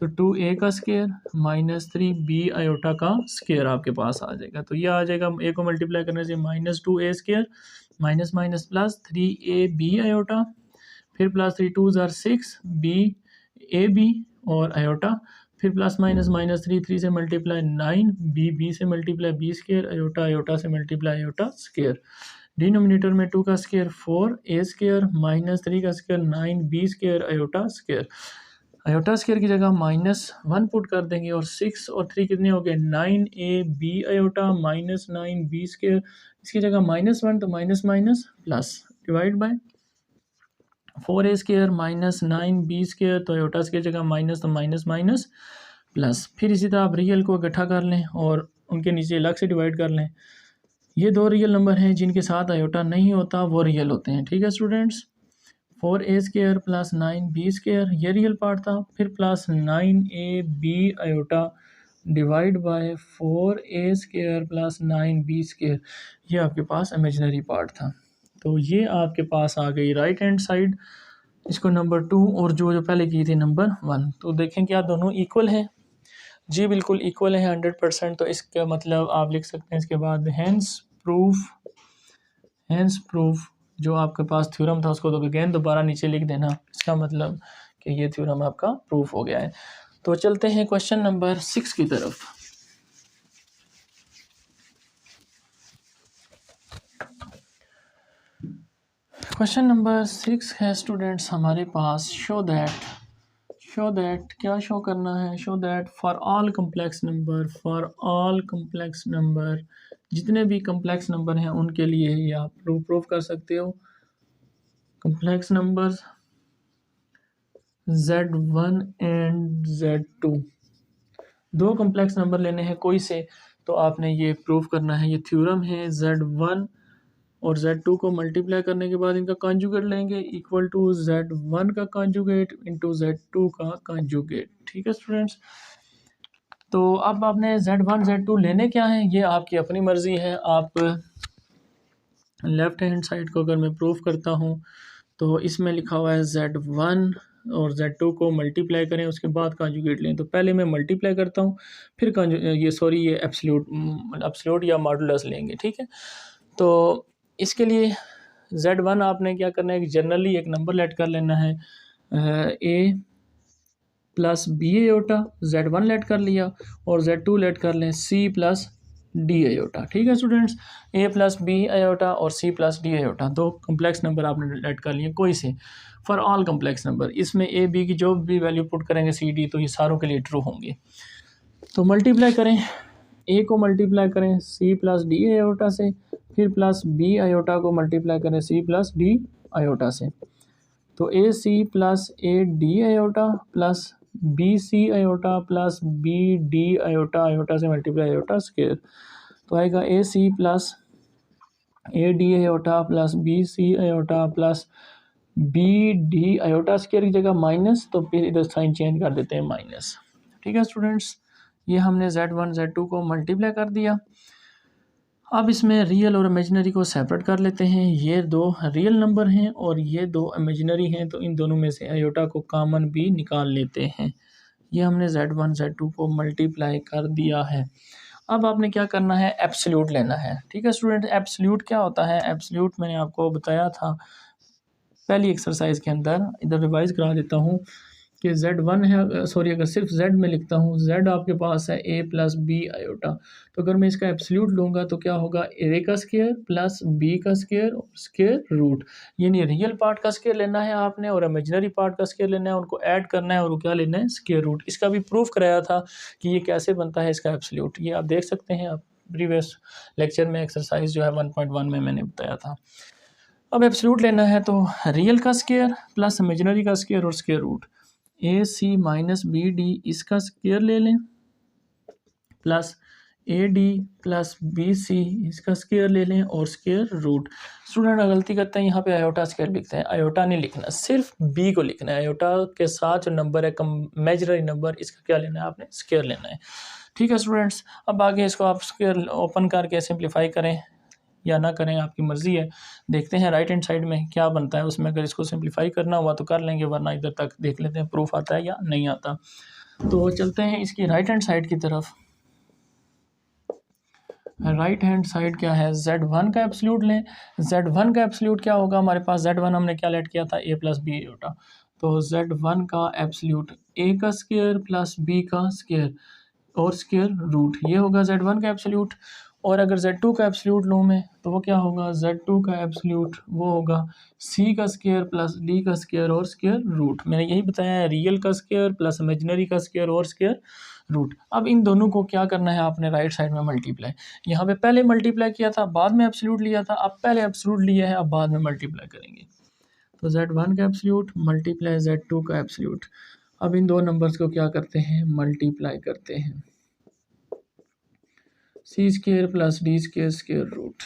तो 2a का स्क्वायर -3b आयोटा का स्क्वायर आपके पास आ जाएगा। तो ये आ जाएगा a को मल्टीप्लाई करने से -2a square minus minus plus 3ab iota, फिर प्लस 3 2 6 b a b और आयोटा, फिर प्लस माइनस -3 3 से मल्टीप्लाई 9 b से multiply b square iota iota से मल्टीप्लाई आयोटा स्क्वायर, डिनोमिनेटर में 2 का स्क्वायर 4a स्क्वायर माइनस 3 का square 9b square iota square. Iota square की जगह -1 पुट कर देंगे और 6 और 3 कितने हो गए 9ab iota minus 9b square. इसकी जगह -1 तो minus minus plus divide by 4a square minus 9b square तो आयोटा स्क्वायर जगह माइनस तो माइनस माइनस प्लस। फिर इसी तरह आप रियल को इकट्ठा कर लें और उनके नीचे अलग से डिवाइड कर लें। ये दो रियल नंबर हैं जिनके साथ आयोटा नहीं होता वो रियल होते हैं। ठीक है students, 4a square plus 9b square ये रियल पार्ट था, फिर plus 9ab iota divide by 4a square plus 9b square ये आपके पास इमेजिनरी पार्ट था। तो ये आपके पास आ गई राइट हैंड साइड, इसको नंबर 2 और जो पहले की थी नंबर 1। तो देखें क्या दोनों इक्वल हैं? जी बिल्कुल इक्वल है 100%। तो इसका मतलब आप लिख सकते हैं इसके बाद हैंस प्रूफ जो आपके पास थ्योरम था उसको तो अगेन दोबारा नीचे लिख देना, इसका मतलब कि ये थ्योरम आपका प्रूफ हो गया है। तो चलते हैं क्वेश्चन नंबर 6 की तरफ। क्वेश्चन नंबर 6 है स्टूडेंट्स हमारे पास, शो दैट क्या शो करना है, show that for all complex number जितने भी कम्प्लेक्स नंबर हैं उनके लिए ये आप प्रूफ कर सकते हो। Complex numbers Z1 and Z2, दो कम्प्लेक्स नंबर लेने हैं कोई से, तो आपने ये प्रूफ करना है। ये थ्योरम है, Z1 और Z2 को मल्टीप्लाई करने के बाद इनका कॉन्जुगेट लेंगे इक्वल टू Z1 का कॉन्जुगेट इंटू Z2 का कॉन्जुगेट। ठीक है स्टूडेंट्स, तो अब आपने Z1 Z2 लेने क्या है ये आपकी अपनी मर्ज़ी है। आप लेफ्ट हैंड साइड को अगर मैं प्रूफ करता हूँ तो इसमें लिखा हुआ है Z1 और Z2 को मल्टीप्लाई करें उसके बाद कॉन्जुगेट लें। तो पहले मैं मल्टीप्लाई करता हूँ फिर ये एब्सोल्यूट या मॉडुलस लेंगे। ठीक है, तो इसके लिए Z1 आपने क्या करना है, जनरली एक नंबर लेट कर लेना है a plus b iota, Z1 let कर लिया और Z2 लेट कर लें c प्लस d आयोटा। ठीक है students, a plus b iota और c प्लस d आयोटा दो कम्प्लेक्स नंबर आपने लेट कर लिए कोई से फॉर ऑल कम्प्लेक्स नंबर। इसमें a b की जो भी वैल्यू पुट करेंगे c d तो ये सारों के लिए ट्रू होंगे। तो मल्टीप्लाई करें, a को मल्टीप्लाई करें c प्लस d आयोटा से, फिर प्लस b आयोटा को मल्टीप्लाई करें c प्लस d आयोटा से। तो a c plus A d iota plus B c iota plus b d iota, iota से मल्टीप्लाई आयोटा स्क्वायर, तो आएगा a c plus A d iota plus B c iota plus b d iota square की जगह माइनस, तो फिर इधर साइन चेंज कर देते हैं माइनस। ठीक है स्टूडेंट्स, ये हमने Z1 Z2 को मल्टीप्लाई कर दिया। अब इसमें रियल और इमेजिनरी को सेपरेट कर लेते हैं। ये दो रियल नंबर हैं और ये दो इमेजिनरी हैं, तो इन दोनों में से आयोटा को कॉमन भी निकाल लेते हैं। ये हमने Z1 Z2 को मल्टीप्लाई कर दिया है। अब आपने क्या करना है, एब्सोल्यूट लेना है। ठीक है स्टूडेंट, एब्सोल्यूट क्या होता है, एब्सोल्यूट मैंने आपको बताया था पहली एक्सरसाइज के अंदर, इधर रिवाइज करा देता हूँ कि Z1 है, सॉरी अगर सिर्फ Z में लिखता हूँ, Z आपके पास है a प्लस बी आयोटा, तो अगर मैं इसका एब्सोल्यूट लूँगा तो क्या होगा, a का स्क्वायर प्लस b का स्क्वायर और स्क्वायर रूट, यानी रियल पार्ट का स्क्वायर लेना है आपने और इमेजिनरी पार्ट का स्क्वायर लेना है, उनको ऐड करना है और वो क्या लेना है, स्क्वायर रूट। इसका भी प्रूफ कराया था कि ये कैसे बनता है इसका एब्सोल्यूट, ये आप देख सकते हैं, आप प्रीवियस लेक्चर में एक्सरसाइज जो है 1.1 में मैंने बताया था। अब एब्सोल्यूट लेना है तो रियल का स्क्वायर प्लस इमेजिनरी का स्क्वायर और square root, A C minus B D इसका स्क्वायर ले लें प्लस ए डी प्लस बी सी इसका स्क्वायर ले लें और स्क्वायर रूट। स्टूडेंट गलती करते हैं, यहाँ पे आयोटा स्क्वायर लिखते हैं, आयोटा नहीं लिखना, सिर्फ बी को लिखना है। आयोटा के साथ जो नंबर है इमेजिनरी नंबर, इसका क्या लेना है आपने, स्क्वायर लेना है। ठीक है स्टूडेंट्स, अब आगे इसको आप स्क्वायर ओपन करके सिंप्लीफाई करें या ना करें, आपकी मर्ज़ी है। देखते हैं राइट हैंड साइड में क्या बनता है उसमें, अगर इसको सिंप्लीफाई करना हुआ तो कर लेंगे, वरना इधर तक देख लेते हैं प्रूफ आता है या नहीं आता। तो चलते हैं इसकी राइट हैंड साइड की तरफ। राइट हैंड साइड क्या है, Z1 का एब्सोल्यूट लें। Z1 का एब्सोल्यूट क्या होगा, हमारे पास Z1 हमने क्या लेट किया था, a प्लस बी आयोटा, तो Z1 का एब्सोल्यूट a का स्क्वायर प्लस b का स्क्वायर और स्क्वायर रूट, ये होगा Z1 का एब्सोल्यूट। और अगर Z2 का एब्सोल्यूट लूँ मैं तो वो क्या होगा, Z2 का एब्सोल्यूट वो होगा C का स्क्वायर प्लस D का स्क्वायर और स्क्वायर रूट। मैंने यही बताया है, रियल का स्क्वायर प्लस इमेजिनरी का स्क्वायर और स्क्वायर रूट। अब इन दोनों को क्या करना है आपने, राइट साइड में मल्टीप्लाई। यहाँ पे पहले मल्टीप्लाई किया था, बाद में एब्सोल्यूट लिया था, अब पहले एब्सोल्यूट लिया है, अब बाद में मल्टीप्लाई करेंगे। तो Z1 का एब्सोल्यूट मल्टीप्लाई Z2 का एब्सोल्यूट। अब इन दो नंबर्स को क्या करते हैं, मल्टीप्लाई करते हैं। C square plus D square square root,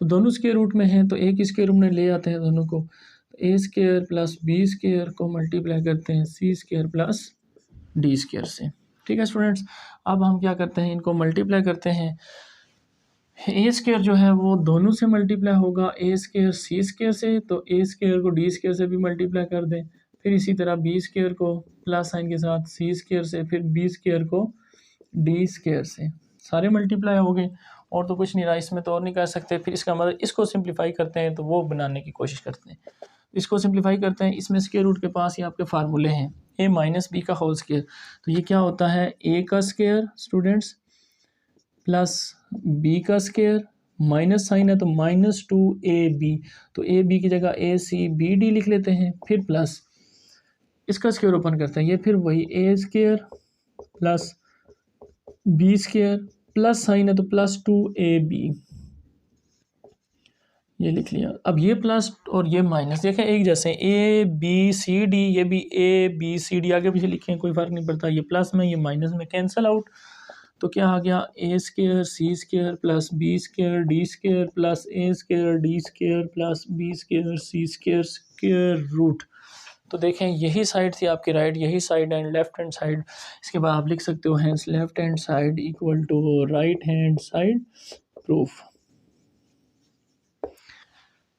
तो दोनों स्क्वायर रूट में हैं तो एक ही स्क्वायर रूट में ले आते हैं दोनों को। A square plus B square को मल्टीप्लाई करते हैं C square plus D square से। ठीक है स्टूडेंट्स, अब हम क्या करते हैं, इनको मल्टीप्लाई करते हैं। ए स्क्वायर जो है वो दोनों से मल्टीप्लाई होगा, ए स्क्वायर सी स्क्वायर से, तो ए स्क्वायर को डी स्क्वायर से भी मल्टीप्लाई कर दें। फिर इसी तरह बी स्क्वायर को प्लस साइन के साथ सी स्क्वायर से, फिर बी स्क्वायर को डी स्क्वायर से, सारे मल्टीप्लाई हो गए। और तो कुछ नहीं रहा इसमें, तो और नहीं कर सकते। फिर इसका मतलब इसको सिंप्लीफाई करते हैं, तो वो बनाने की कोशिश करते हैं। इसको सिंप्लीफाई करते हैं, इसमें स्क्वायर रूट के पास ही आपके फार्मूले हैं, ए माइनस बी का होल स्क्वायर। तो ये क्या होता है, ए का स्क्वायर स्टूडेंट्स प्लस बी का स्क्वायर, माइनस साइन है तो -2ab, तो ए बी की जगह ए सी बी डी लिख लेते हैं। फिर प्लस इसका स्क्वायर ओपन करते हैं, ये फिर वही a square plus B square, plus sign है तो +2ab, ये लिख लिया। अब ये प्लस और ये माइनस देखें एक जैसे, ए बी सी डी, ये भी ए बी सी डी आगे पीछे लिखे कोई फ़र्क नहीं पड़ता, ये प्लस में ये माइनस में कैंसिल आउट। तो क्या आ गया, a square C square plus B square D square plus A square D square plus B square C square square root. तो देखें यही साइड थी आपकी राइट, यही side and left hand side. इसके बाद आप लिख सकते हो hence left hand side equal to right hand side proof,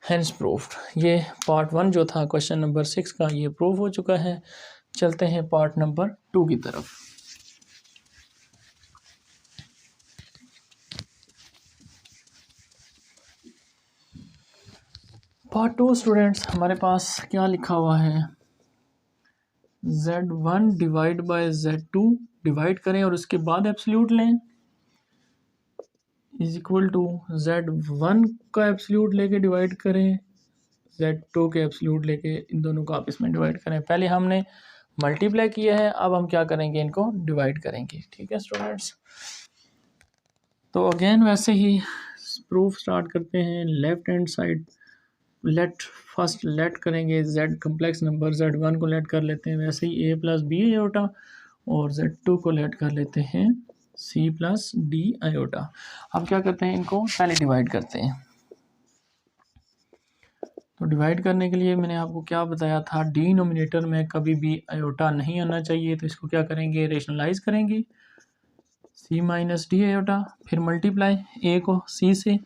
hence proved. ये पार्ट 1 जो था क्वेश्चन नंबर 6 का, ये प्रूफ हो चुका है। चलते हैं पार्ट नंबर 2 की तरफ। पार्ट 2 स्टूडेंट्स, हमारे पास क्या लिखा हुआ है, Z1 divide by Z2 divide करें और उसके बाद एब्सोल्यूट लें, इज इक्वल टू Z1 का एब्सोल्यूट लेके डिवाइड करें, Z2 के एब्सोल्यूट लेके, इन दोनों को आपस में डिवाइड करें। पहले हमने मल्टीप्लाई किया है, अब हम क्या करेंगे, इनको डिवाइड करेंगे। ठीक है स्टूडेंट्स, तो अगेन वैसे ही प्रूफ स्टार्ट करते हैं। Left hand side first let करेंगे, Z कम्प्लेक्स नंबर Z1 को लेट कर लेते हैं, वैसे ही A प्लस बी आयोटा, और Z2 को लेट कर लेते हैं C प्लस डी आयोटा। अब क्या करते हैं, इनको पहले डिवाइड करते हैं। तो डिवाइड करने के लिए मैंने आपको क्या बताया था, डिनोमिनेटर में कभी भी आयोटा नहीं आना चाहिए। तो इसको क्या करेंगे, रेशनलाइज करेंगे, C माइनस डी आयोटा, फिर मल्टीप्लाई A को C से,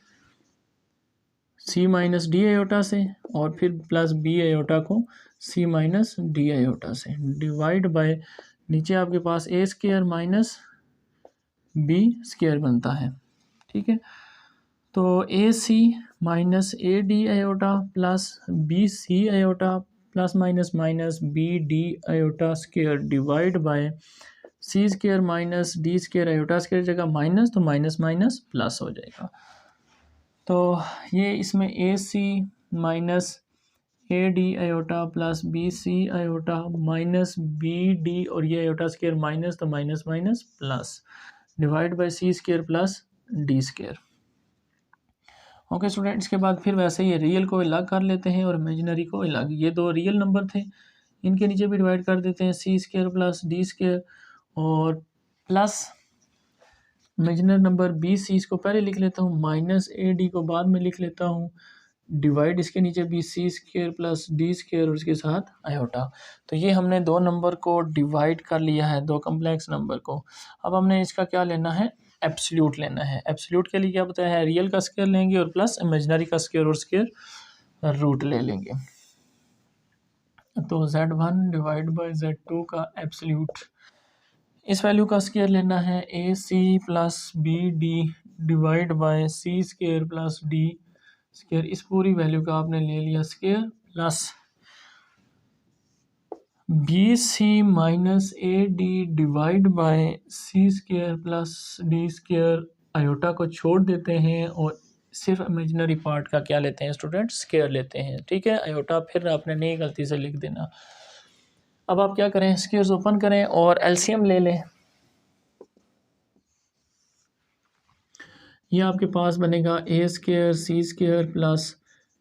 C माइनस डी आयोटा से, और फिर प्लस बी आयोटा को C माइनस डी आयोटा से, डिवाइड बाय नीचे आपके पास ए स्क्वायर माइनस बी स्क्वायर बनता है। ठीक है, तो a C minus a d iota plus B c iota plus minus minus B d iota square divide by C square minus d square iota square जगह माइनस, तो माइनस माइनस प्लस हो जाएगा। तो ये इसमें a C minus a d iota plus B c iota minus B d, और ये आयोटा स्क्वायर माइनस, तो minus minus plus, divide by C square plus D square. Okay student, इसके बाद फिर वैसे ही रियल को अलग कर लेते हैं और इमेजिनरी को अलग। ये दो रियल नंबर थे, इनके नीचे भी डिवाइड कर देते हैं, C square plus D square, और plus imaginary number B C, इसको पहले लिख लेता हूँ, माइनस ए डी को बाद में लिख लेता हूँ, डिवाइड इसके नीचे भी सी स्क्वायर प्लस डी स्क्वायर और उसके साथ आयोटा। तो ये हमने दो नंबर को डिवाइड कर लिया है, दो कम्प्लेक्स नंबर को। अब हमने इसका क्या लेना है, एब्सोल्यूट लेना है। एब्सोल्यूट के लिए क्या बताया है, रियल का स्क्वायर लेंगे और प्लस इमेजिनरी का स्क्वायर और स्क्वायर रूट ले लेंगे। तो Z1 डिवाइड बाय Z2 का एब्सोल्यूट, इस वैल्यू का स्क्वायर लेना है, a c plus b d divide by C square plus D square. इस पूरी वैल्यू का आपने ले लिया square, plus B c minus a d divide by C square plus D square iota को छोड़ देते हैं और सिर्फ इमेजिनरी पार्ट का क्या लेते हैं स्टूडेंट, स्क्वायर लेते हैं। ठीक है, आयोटा फिर आपने नई गलती से लिख देना। अब आप क्या करें, स्क्वायर्स ओपन करें और एलसीएम ले लें। ये आपके पास बनेगा a square C square plus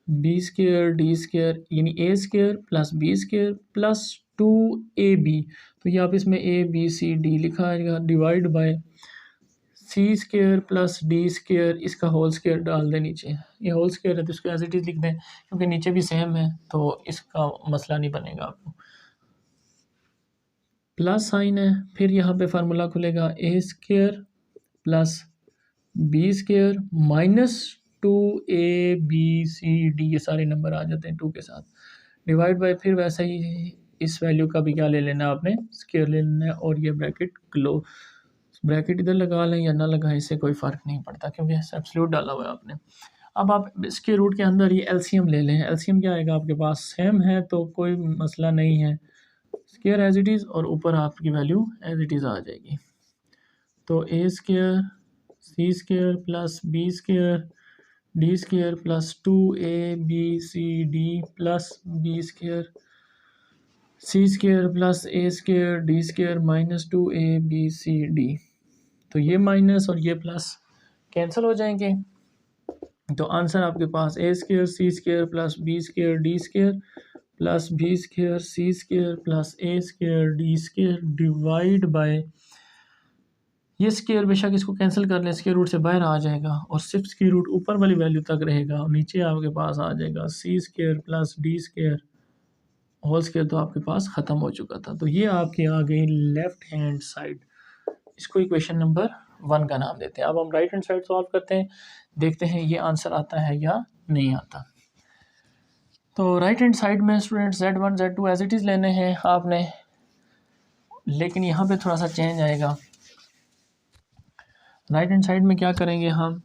B square D square, यानी ए square plus B square plus 2ab। तो ये आप इसमें ए बी सी डी लिखा आएगा, divide by C square plus D square, इसका होल स्क्वायर डाल दें नीचे। ये होल स्क्वायर है तो इसको एज इट इज़ लिख दें, क्योंकि नीचे भी सेम है तो इसका मसला नहीं बनेगा आपको। प्लस साइन है, फिर यहाँ पे फार्मूला खुलेगा a square plus B square minus 2ab c d, ये सारे नंबर आ जाते हैं 2 के साथ, डिवाइड बाय फिर वैसे ही इस वैल्यू का भी क्या ले लेना है आपने, स्क्वायर ले लेना है। और ये ब्रैकेट क्लोज, ब्रैकेट इधर लगा लें या ना लगाएं, इससे कोई फ़र्क नहीं पड़ता क्योंकि एब्सोल्यूट डाला हुआ है आपने। अब आप इसके रूट के अंदर ये एलसीएम ले लें। एलसीएम क्या आएगा आपके पास, सेम है तो कोई मसला नहीं है, स्क्वायर एज इट इज़ और ऊपर आपकी वैल्यू एज इट इज़ आ जाएगी। तो A square C square plus B square D square plus 2abcd plus B square C square plus A square D square minus 2abcd। तो ये माइनस और ये प्लस कैंसिल हो जाएंगे, तो आंसर आपके पास ए square C square plus B square D square plus B square C square plus A square D square divide by, ये स्क्वायर बेशक इसको कैंसिल कर लें, स्क्वायर रूट से बाहर आ जाएगा और सिर्फ स्क्वायर रूट ऊपर वाली वैल्यू तक रहेगा और नीचे आपके पास आ जाएगा C square plus D square whole square, तो आपके पास ख़त्म हो चुका था। तो ये आपकी आ गई लेफ्ट हैंड साइड, इसको इक्वेशन नंबर 1 का नाम देते हैं। अब हम राइट हैंड साइड सॉल्व करते हैं, देखते हैं ये आंसर आता है या नहीं आता। तो राइट हैंड साइड में student Z1 Z2 as it is लेने हैं आपने, लेकिन यहाँ पे थोड़ा सा चेंज आएगा। राइट हैंड साइड में क्या करेंगे, हम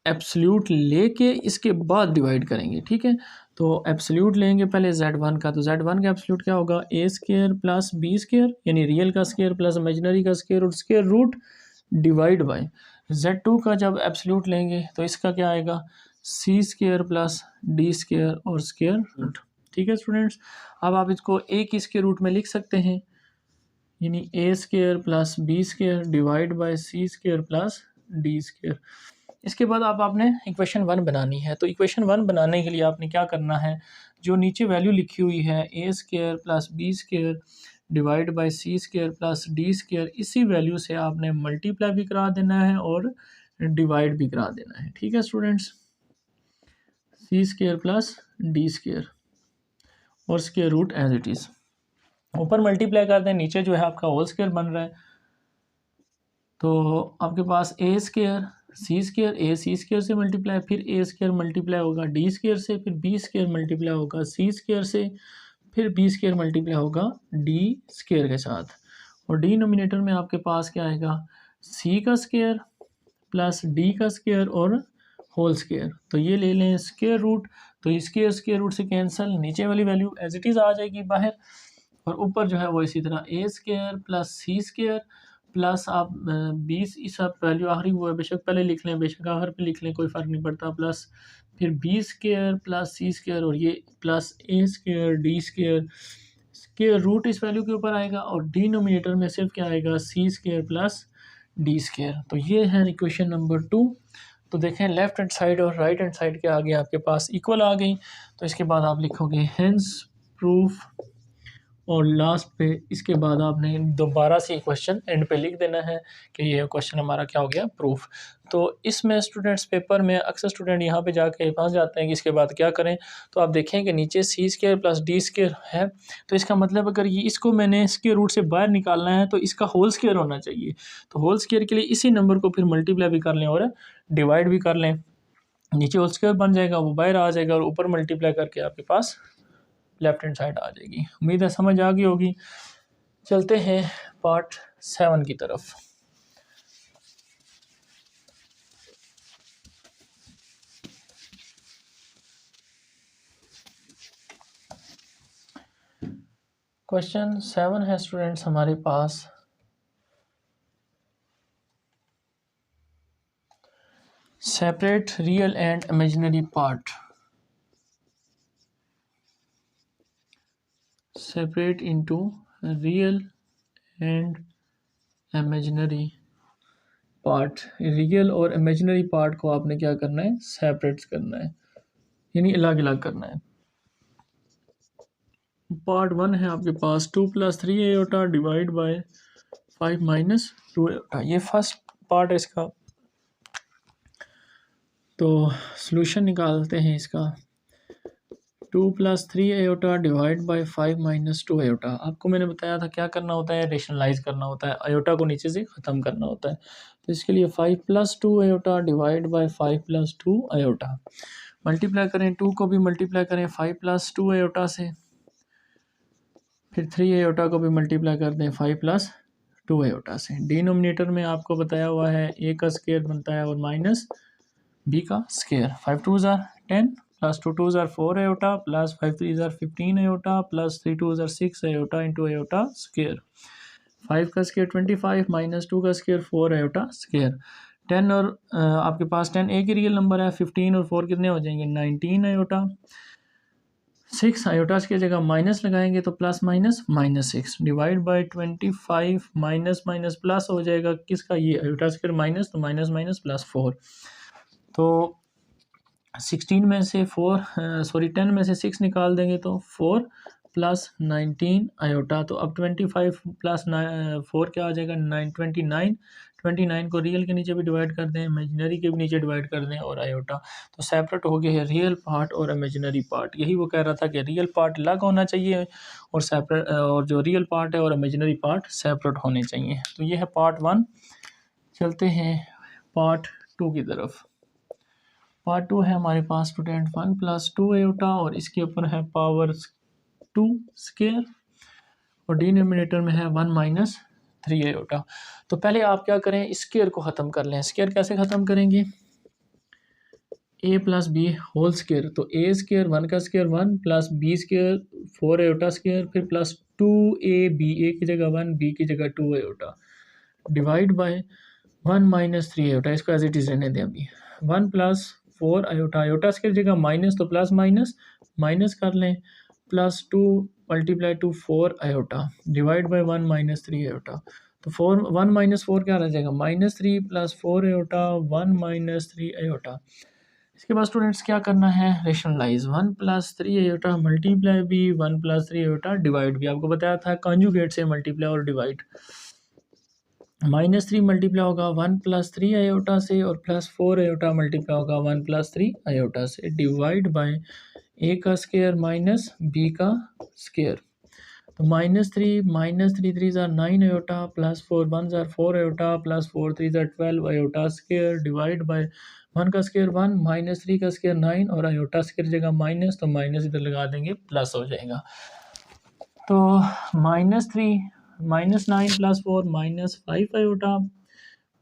एब्सोल्यूट लेके इसके बाद डिवाइड करेंगे। ठीक है, तो एब्सोल्यूट लेंगे पहले Z1 का, तो Z1 का एब्सोल्यूट क्या होगा, A square plus B square, यानी रियल का स्क्वायर प्लस इमेजिनरी का स्क्वायर और square root divide by Z2 का जब एब्सोल्यूट लेंगे तो इसका क्या आएगा, C square plus D square और स्क्वायर रूट। ठीक है स्टूडेंट्स, अब आप इसको एक ही स्क्वायर रूट में लिख सकते हैं, यानी ए square plus B square divide by C square plus D square. इसके बाद आपने इक्वेशन 1 बनानी है। तो इक्वेशन 1 बनाने के लिए आपने क्या करना है, जो नीचे वैल्यू लिखी हुई है A square plus B square divide by C square plus D square, इसी वैल्यू से आपने मल्टीप्लाई भी करा देना है और डिवाइड भी करा देना है। ठीक है students, C square plus D square और square root as it is, ऊपर मल्टीप्लाई कर दें, नीचे जो है आपका होल स्क्वायर बन रहा है। तो आपके पास ए स्क्वायर सी स्क्वायर, ए सी स्क्वायर से मल्टीप्लाई, फिर ए स्क्वायर मल्टीप्लाई होगा डी स्क्वायर से, फिर बी स्क्वायर मल्टीप्लाई होगा सी स्क्वायर से, फिर बी स्क्वायर मल्टीप्लाई होगा डी स्क्वायर के साथ, और डिनोमिनेटर में आपके पास क्या आएगा, सी का स्क्वायर प्लस डी का स्क्वायर और होल स्क्वायर। तो ये ले लें स्क्वायर रूट, तो इसके स्क्वायर रूट से कैंसिल, नीचे वाली वैल्यू एज इट इज़ आ जाएगी बाहर, और ऊपर जो है वो इसी तरह ए square plus C square plus आप 20, इस सब वैल्यू आखिरी वो है, बेशक पहले लिख लें बेशक आखिर पे लिख लें, कोई फ़र्क नहीं पड़ता, प्लस फिर B square plus C square और ये प्लस ए square D square, square root इस वैल्यू के ऊपर आएगा और डिनोमिनेटर में सिर्फ क्या आएगा, C square plus D square. तो ये है इक्वेशन नंबर 2। तो देखें लेफ्ट हैंड साइड और राइट हैंड साइड के आगे आपके पास इक्वल आ गई, तो इसके बाद आप लिखोगे हेंस प्रूफ, और लास्ट पे इसके बाद आपने दोबारा से क्वेश्चन एंड पे लिख देना है कि ये क्वेश्चन हमारा क्या हो गया, प्रूफ। तो इसमें स्टूडेंट्स पेपर में अक्सर स्टूडेंट यहाँ पे जाके फंस जाते हैं कि इसके बाद क्या करें। तो आप देखें कि नीचे सी स्क्वायर प्लस डी स्क्वायर है, तो इसका मतलब अगर ये इसको मैंने स्क्वायर रूट से बाहर निकालना है तो इसका होल स्क्वायर होना चाहिए। तो होल स्क्वायर के लिए इसी नंबर को फिर मल्टीप्लाई भी कर लें और डिवाइड भी कर लें, नीचे होल स्क्वायर बन जाएगा, वो बाहर आ जाएगा और ऊपर मल्टीप्लाई करके आपके पास लेफ्ट हैंड साइड आ जाएगी। उम्मीद है समझ आ गई होगी। चलते हैं पार्ट 7 की तरफ। क्वेश्चन 7 है स्टूडेंट्स हमारे पास, separate real and imaginary part, separate into real and imaginary part. Real और इमेजिनरी पार्ट को आपने क्या करना है, सेपरेट करना है, यानी अलग अलग करना है। पार्ट 1 है आपके पास 2 + 3 आयोटा डिवाइड बाय 5 - 2 आयोटा, ये फर्स्ट पार्ट है इसका। तो सॉल्यूशन निकालते हैं इसका। 2 + 3 आयोटा डिवाइड बाय 5 - 2 आयोटा। आपको मैंने बताया था क्या करना होता है, रेशनलाइज करना होता है, आयोटा को नीचे से ख़त्म करना होता है। तो इसके लिए 5 + 2 iota divide bye 5 + 2 iota. Multiply करें, 2 को भी मल्टीप्लाई करें 5 + 2 आयोटा से, फिर 3 आयोटा को भी मल्टीप्लाई कर दें 5 + 2 आयोटा से। डिनोमिनेटर में आपको बताया हुआ है a का स्क्वायर बनता है और माइनस b का square. 5 × 2 = 10 + 2 × 2 = 4 iota plus 5 × 3 = 15 iota plus 3 × 2 = 6 iota into iota square. 5 का स्क्वायर 25 माइनस 2 का स्क्वायर 4 आयोटा स्क्वायर। 10 और आपके पास 10 एक ही रियल नंबर है, 15 और 4 कितने हो जाएंगे 19 आयोटा। 6 आयोटास की जगह माइनस लगाएंगे तो plus minus -6 divide by 25 minus minus plus हो जाएगा किसका, ये आयोटा स्क्वायर माइनस, तो माइनस माइनस प्लस 4। तो 16 में से 10 में से 6 निकाल देंगे तो 4 + 19 आयोटा। तो अब 25 + 4 क्या आ जाएगा 29। 29 को रियल के नीचे भी डिवाइड कर दें, इमेजिनरी के भी नीचे डिवाइड कर दें और आयोटा। तो सेपरेट हो गया है रियल पार्ट और इमेजिनरी पार्ट। यही वो कह रहा था कि रियल पार्ट अलग होना चाहिए और सेपरेट, और जो रियल पार्ट है और इमेजिनरी पार्ट सेपरेट होने चाहिए। तो ये है पार्ट 1। चलते हैं पार्ट 2 की तरफ। पार्ट 2 है हमारे पास स्टूडेंट 1 + 2 आयोटा और इसके ऊपर है पावर 2 स्क्वायर और डिनोमिनेटर में है 1 - 3 आयोटा। तो पहले आप क्या करें, स्क्वायर को ख़त्म कर लें। स्क्वायर कैसे ख़त्म करेंगे, a + b होल स्क्वायर। तो a स्क्वायर 1 का square 1 plus b square 4 iota square, फिर प्लस 2ab, a की जगह 1, b की जगह 2 आयोटा डिवाइड बाय 1 - 3 आयोटा। इसको एज इट इज़ रहने दें अभी। 1 + 4 आयोटा, आयोटा की जगह माइनस तो प्लस माइनस माइनस कर लें, plus 2 × 2 4 iota divide bye 1 - 3 iota. तो 1 - 4 क्या रह जाएगा -3 + 4 आयोटा 1 - 3 आयोटा। इसके बाद स्टूडेंट्स क्या करना है, रेशनलाइज। 1 + 3 आयोटा मल्टीप्लाई भी, 1 + 3 आयोटा डिवाइड भी। आपको बताया था कॉन्जुगेट से मल्टीप्लाई और डिवाइड। -3 मल्टीप्लाई होगा 1 + 3 आयोटा से और प्लस 4 आयोटा मल्टीप्लाई होगा 1 + 3 आयोटा से डिवाइड बाय a का स्क्वायर माइनस b का स्क्वायर। तो -3 -3 3 = 9 iota plus 4 1 = 4 iota plus 4 3 = 12 iota square divide bye 1 का स्क्वायर 1 -3 का स्क्वायर 9 और आयोटा स्क्वायर जगह माइनस, तो माइनस इधर लगा देंगे प्लस हो जाएगा। तो -3 -9 + 4 -5 आयोटा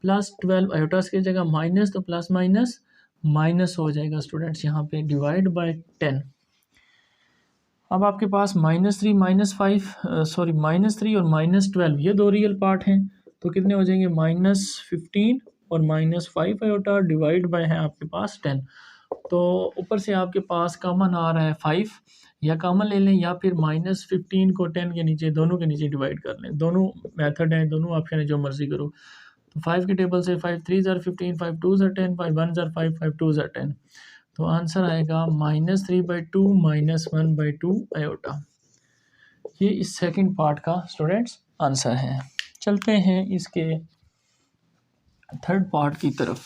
प्लस 12 आयोटा की जगह माइनस, तो प्लस माइनस माइनस हो जाएगा स्टूडेंट्स यहाँ पे डिवाइड बाय 10। अब आपके पास -3 -5 -3 और -12 ये दो रियल पार्ट हैं, तो कितने हो जाएंगे -15 और -5 आयोटा डिवाइड बाय है आपके पास 10। तो ऊपर से आपके पास कॉमन आ रहा है 5, या कॉमन ले लें या फिर -15 को 10 के नीचे, दोनों के नीचे डिवाइड कर लें। दोनों मेथड हैं, दोनों ऑप्शन है, जो मर्जी करो। तो 5 के टेबल से 5 3 = 15, 5 2 = 10, 5 1 = 5, 5 2 = 10। तो आंसर आएगा -3/2 -1/2 आयोटा। ये इस सेकंड पार्ट का स्टूडेंट्स आंसर है। चलते हैं इसके थर्ड पार्ट की तरफ।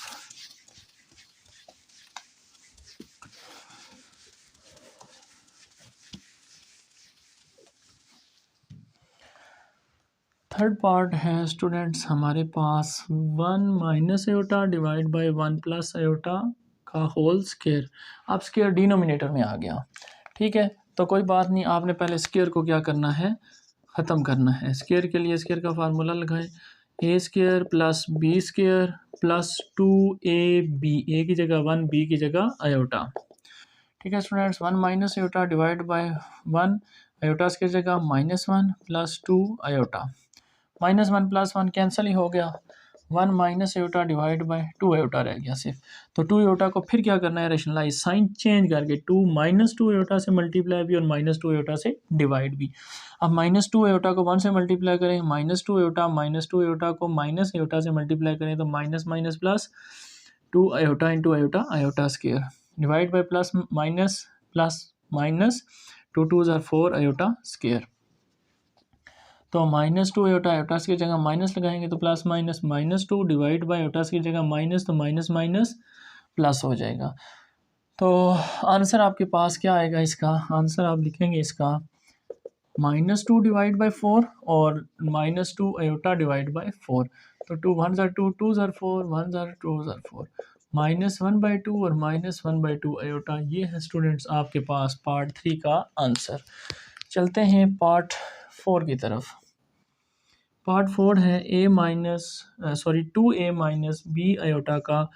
थर्ड पार्ट है स्टूडेंट्स हमारे पास 1 - आयोटा डिवाइड बाय 1 + आयोटा का होल स्क्वायर। अब स्क्वायर डिनोमिनेटर में आ गया, ठीक है। तो कोई बात नहीं, आपने पहले स्क्वायर को क्या करना है, ख़त्म करना है। स्क्वायर के लिए स्क्वायर का फार्मूला लगाएं, a² + b² plus 2ab, a की जगह 1, b की जगह आयोटा, ठीक है students. 1 - iota divide bye 1 iota की जगह -1 प्लस 2 आयोटा। -1 + 1 कैंसिल ही हो गया 1 माइनस एटा डिवाइड बाय 2 एटा रह गया सिर्फ। तो 2 एटा को फिर क्या करना है, रेशनलाइज, साइन चेंज करके 2 माइनस 2 एटा से मल्टीप्लाई भी और माइनस 2 एटा से डिवाइड भी। अब माइनस 2 एटा को 1 से मल्टीप्लाई करें, माइनस 2 एटा को माइनस एटा से मल्टीप्लाई करें तो minus minus plus 2 eta into eta iota square divide by plus minus 2 2 ज़ार 4 आयोटा स्क्वायर। तो माइनस 2 एटा एटास की जगह माइनस लगाएंगे तो plus minus 2 divide by etas की जगह माइनस, तो माइनस माइनस प्लस हो जाएगा। तो आंसर आपके पास क्या आएगा, इसका आंसर आप लिखेंगे इसका -2 डिवाइड बाय 4 और -2 एटा डिवाइड बाय 4। तो 2 1 ज़ार 2 2 ज़ार 4 1 ज़ार 2 ज़ार 4 -1/2 और -1/2 एटा। ये है स्टूडेंट्स आपके पास पार्ट 3 का आंसर। चलते हैं पार्ट 4 की तरफ। पार्ट 4 है 2a माइनस बी आयोटा का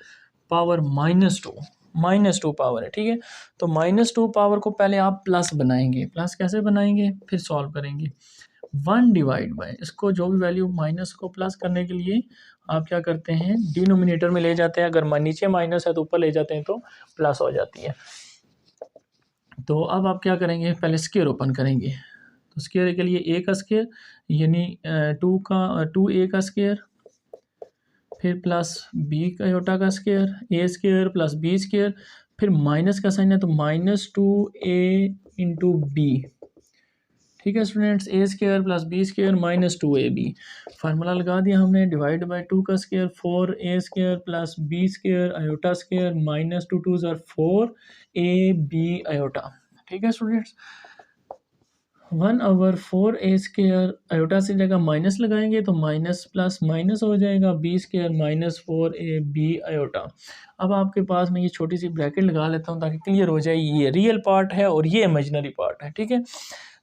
पावर -2 पावर है, ठीक है। तो -2 पावर को पहले आप प्लस बनाएंगे, प्लस कैसे बनाएंगे फिर सॉल्व करेंगे। 1 डिवाइड बाय, इसको जो भी वैल्यू माइनस को प्लस करने के लिए आप क्या करते हैं, डिनोमिनेटर में ले जाते हैं। अगर नीचे माइनस है तो ऊपर ले जाते हैं तो प्लस हो जाती है। तो अब आप क्या करेंगे, पहले स्क्वायर ओपन करेंगे। तो स्क्वायर के लिए ए का स्क्वायर यानी 2a का स्क्वायर, फिर प्लस बी का आयोटा का square, A square plus B square, फिर माइनस का साइन है तो -2a इंटू बी, ठीक है students. A square plus B square -2ab, formula लगा दिया हमने, डिवाइड बाय 2 का square 4a square plus B square iota square -2 2 ज़ार 4ab आयोटा, ठीक है स्टूडेंट्स। 1/4a स्क्वायर आयोटा से जगह माइनस लगाएंगे तो माइनस प्लस माइनस हो जाएगा, बी स्क्वायर -4ab आयोटा। अब आपके पास मैं ये छोटी सी ब्रैकेट लगा लेता हूँ ताकि क्लियर हो जाए, ये रियल पार्ट है और ये इमेजिनरी पार्ट है, ठीक है।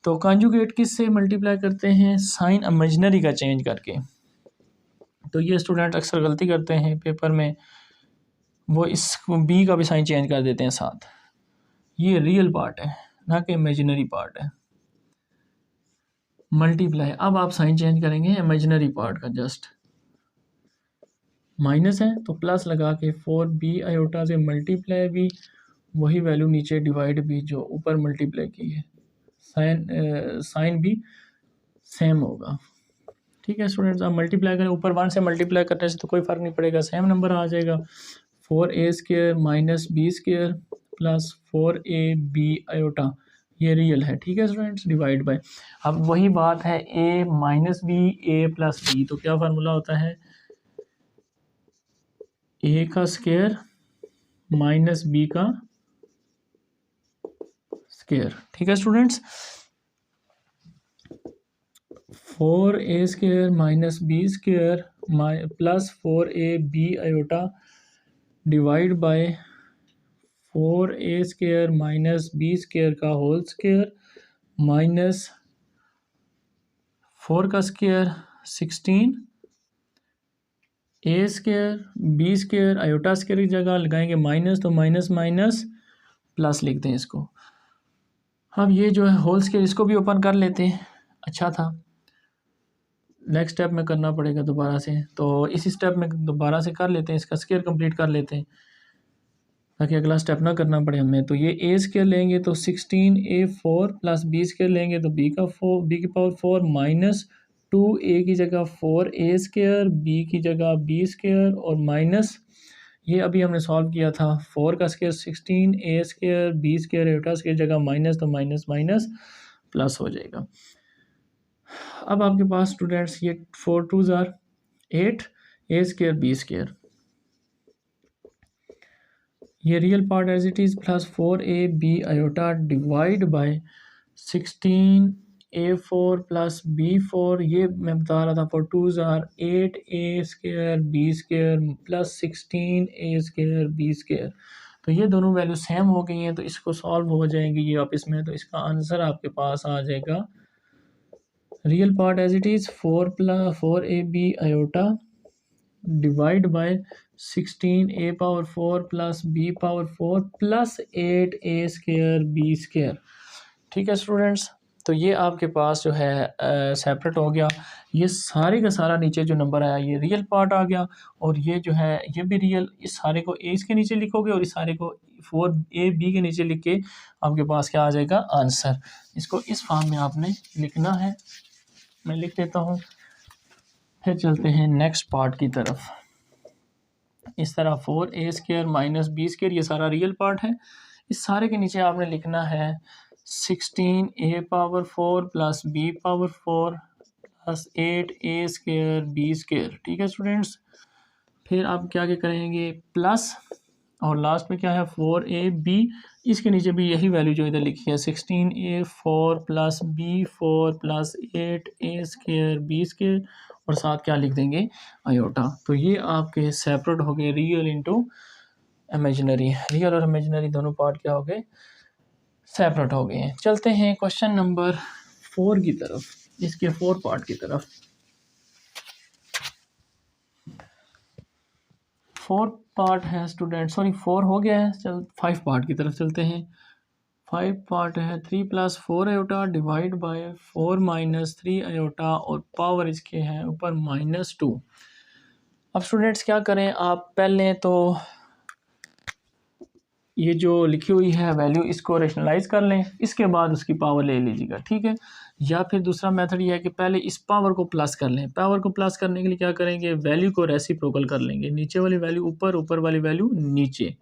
तो कॉन्जुगेट किससे मल्टीप्लाई करते हैं, साइन इमेजिनरी का चेंज करके। तो ये स्टूडेंट अक्सर गलती करते हैं पेपर में, वो इस बी का भी साइन चेंज कर देते हैं साथ। ये रियल पार्ट है ना कि इमेजिनरी पार्ट है। मल्टीप्लाई, अब आप साइन चेंज करेंगे इमेजिनरी पार्ट का, जस्ट माइनस है तो प्लस लगा के 4b आयोटा से मल्टीप्लाई भी, वही वैल्यू नीचे डिवाइड भी जो ऊपर मल्टीप्लाई की है, साइन भी सेम होगा, ठीक है स्टूडेंट्स। आप मल्टीप्लाई करें, ऊपर 1 से मल्टीप्लाई करने से तो कोई फ़र्क नहीं पड़ेगा, सेम नंबर आ जाएगा। 4a square minus B square plus 4ab iota, ये रियल है, ठीक है स्टूडेंट्स, डिवाइड बाय। अब वही बात है a minus B, a plus B, तो क्या फार्मूला होता है, a का स्क्वायर माइनस b का स्क्वायर, ठीक है students. 4a square minus B square plus 4ab iota divide by 4a square minus B square का होल स्क्वायर माइनस 4 का square 16, a square B square iota square की जगह लगाएंगे माइनस, तो माइनस माइनस प्लस लिखते हैं इसको। अब ये जो है होल स्क्वायर, इसको भी ओपन कर लेते हैं, अच्छा था। नेक्स्ट स्टेप में करना पड़ेगा दोबारा से, तो इसी स्टेप में दोबारा से कर लेते हैं, इसका स्क्वायर कंप्लीट कर लेते हैं ताकि अगला स्टेप ना करना पड़े हमें। तो ये a स्क्वायर लेंगे तो 16a4 प्लस b स्क्वायर लेंगे तो b की पावर 4 माइनस 2a की जगह 4a स्क्वायर, b की जगह b स्क्वायर और माइनस, ये अभी हमने सॉल्व किया था, 4 का square 16a square b square एटा की जगह माइनस, तो माइनस माइनस प्लस हो जाएगा। अब आपके पास स्टूडेंट्स ये 4 2 ज़ार 8 a स्क्वायर b स्क्वायर, ये real part as it is, plus 4ab iota divide by 16a4 plus b4, ये मैं बता रहा था, 4 2 ज़ार 8a square b square plus 16a square b square. तो ये दोनों वैल्यू सेम हो गई हैं, तो इसको सॉल्व हो जाएंगी ये आपस में, तो इसका आंसर आपके पास आ जाएगा real part as it is 4ab iota divide by 16a power 4 plus b power 4 plus 8a square b square, ठीक है स्टूडेंट्स। तो ये आपके पास जो है सेपरेट हो गया। ये सारे का सारा नीचे जो नंबर आया ये रियल पार्ट आ गया, और ये जो है ये भी रियल। इस सारे को ए इसके नीचे लिखोगे और इस सारे को 4ab के नीचे लिख के आपके पास क्या आ जाएगा आंसर। इसको इस फॉर्म में आपने लिखना है, मैं लिख देता हूँ। फिर चलते हैं नेक्स्ट पार्ट की तरफ। इस तरह 4a² माइनस b², ये सारा रियल पार्ट है। इस सारे के नीचे आपने लिखना है 16a⁴ plus b⁴ plus 8a² b²। ठीक है स्टूडेंट्स, फिर आप क्या क्या करेंगे प्लस, और लास्ट में क्या है 4ab, इसके नीचे भी यही वैल्यू जो इधर लिखी है 16a⁴ plus b⁴ plus 8a² b², और साथ क्या लिख देंगे आयोटा। तो ये आपके सेपरेट हो गए रियल इंटू इमेजिनरी, रियल और इमेजिनरी दोनों पार्ट क्या हो गए सेपरेट हो गए हैं। चलते हैं क्वेश्चन नंबर 4 की तरफ, इसके 4 पार्ट की तरफ। 4 पार्ट है स्टूडेंट, सॉरी 4 हो गया है, चल 5 पार्ट की तरफ चलते हैं। 5 पार्ट है 3 + 4 आयोटा डिवाइड बाय 4 - 3 आयोटा, और पावर इसके हैं ऊपर -2। अब स्टूडेंट्स क्या करें, आप पहले तो ये जो लिखी हुई है वैल्यू इसको रेशनलाइज कर लें, इसके बाद उसकी पावर ले लीजिएगा, ठीक है। या फिर दूसरा मेथड ये है कि पहले इस पावर को प्लस कर लें। पावर को प्लस करने के लिए क्या करेंगे, वैल्यू को रेसिप्रोकल कर लेंगे, नीचे वाली वैल्यू ऊपर, ऊपर वाली वैल्यू नीचे,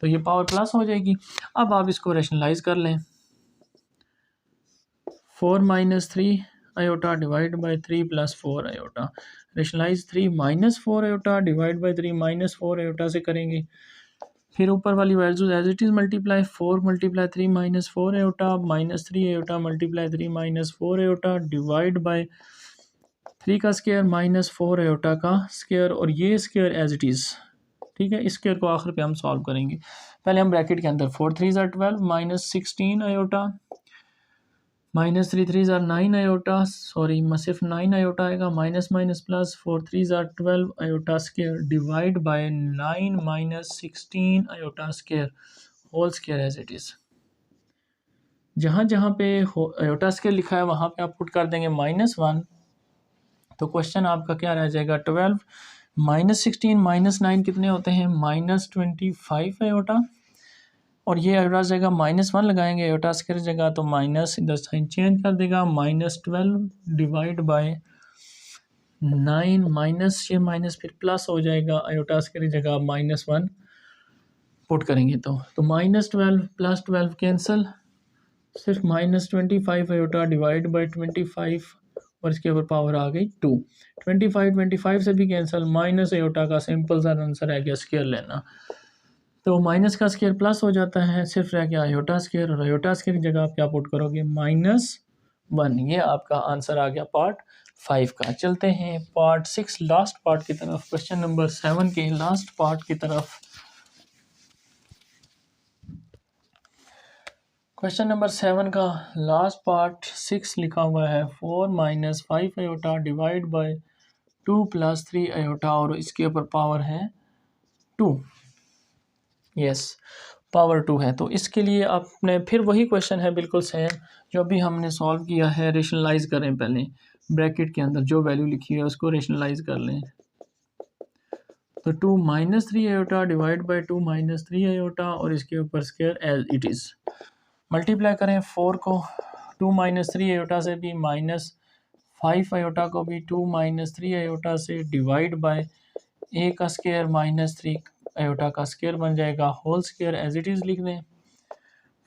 तो ये पावर प्लस हो जाएगी। अब आप इसको रेशनलाइज कर लें, 4 - 3 iota divide by 3 + 4 iota. Rationalise 3 - 4 iota divide by 3 - 4 iota से करेंगे। फिर ऊपर वाली values as it is multiply, 4 × 3 - 4 iota -3 iota multiply 3 - 4 iota divide by 3 का स्क्वायर -4 आयोटा का स्क्वायर, और ये स्क्वायर एज इट इज़, ठीक है। इस स्क्वायर को आखिर पे हम सॉल्व करेंगे। पहले हम ब्रैकेट के अंदर 4 × 3 = 12 -16 आयोटा -3 × 3 = 9 आयोटा, सॉरी सिर्फ 9 आयोटा आएगा, minus minus plus 4 × 3 = 12 iota square divide by 9 - 16 iota square whole square as it is. जहाँ जहाँ पे आयोटा स्क्वायर लिखा है वहाँ पे आप पुट कर देंगे -1, तो क्वेश्चन आपका क्या रह जाएगा 12 -16 -9 कितने होते हैं -25 आयोटा, और ये आयोटा जगह -1 लगाएंगे आयोटा स्क्वायर जगह, तो माइनस इधर साइन चेंज कर देगा, -12 डिवाइड बाय 9 माइनस, ये माइनस फिर प्लस हो जाएगा, आयोटा स्क्वायर जगह -1 पुट करेंगे तो -12 + 12 कैंसिल, सिर्फ -25 आयोटा डिवाइड बाय 25, और इसके ऊपर पावर आ गई 2। 25 से भी कैंसिल, माइनस आयोटा का सिंपल सा आंसर है गया स्क्वायर लेना, तो माइनस का स्क्वायर प्लस हो जाता है, सिर्फ रह गया आयोटा स्क्वायर, और आयोटा स्क्वायर की जगह आप क्या पुट करोगे -1। ये आपका आंसर आ गया पार्ट 5 का। चलते हैं पार्ट 6 लास्ट पार्ट की तरफ, क्वेश्चन नंबर 7 के लास्ट पार्ट की तरफ। क्वेश्चन नंबर 7 का लास्ट पार्ट 6 लिखा हुआ है 4 - 5 आयोटा डिवाइड बाय 2 + 3 आयोटा, और इसके ऊपर पावर है 2। यस, पावर 2 है। तो इसके लिए आपने फिर वही क्वेश्चन है बिल्कुल सेम जो अभी हमने सॉल्व किया है। रेशनलाइज करें, पहले ब्रैकेट के अंदर जो वैल्यू लिखी है उसको रेशनलाइज कर लें, तो 2 - 3 आयोटा डिवाइड बाय 2 - 3 आयोटा, और इसके ऊपर square as it is. Multiply करें 4 को 2 - 3 आयोटा से भी, -5 आयोटा को भी 2 - 3 आयोटा से, डिवाइड बाय ए का स्क्वायर -3 आयोटा का स्क्वायर बन जाएगा, whole square as it is लिख दें।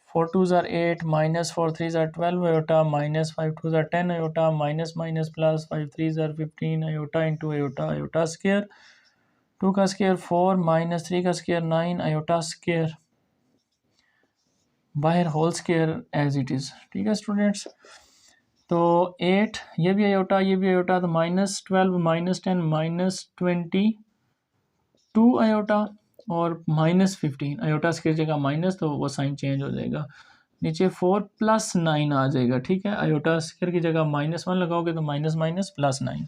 4 × 2 = 8 -4 × 3 = 12 iota, -5 × 2 = 10 iota, minus minus plus 5 × 3 = 15 iota into iota, iota square 2 का स्क्वायर 4 -3 का स्क्वायर 9 आयोटा स्क्वायर बाहर whole square as it is. ठीक है स्टूडेंट्स, तो 8 ये भी आयोटा ये भी आयोटा, तो -12 -10 -22 आयोटा, और -15 आयोटा स्क्वायर जगह माइनस, तो वो साइन चेंज हो जाएगा, नीचे 4 + 9 आ जाएगा। ठीक है, आयोटा स्क्वायर की जगह -1 लगाओगे तो माइनस माइनस +9।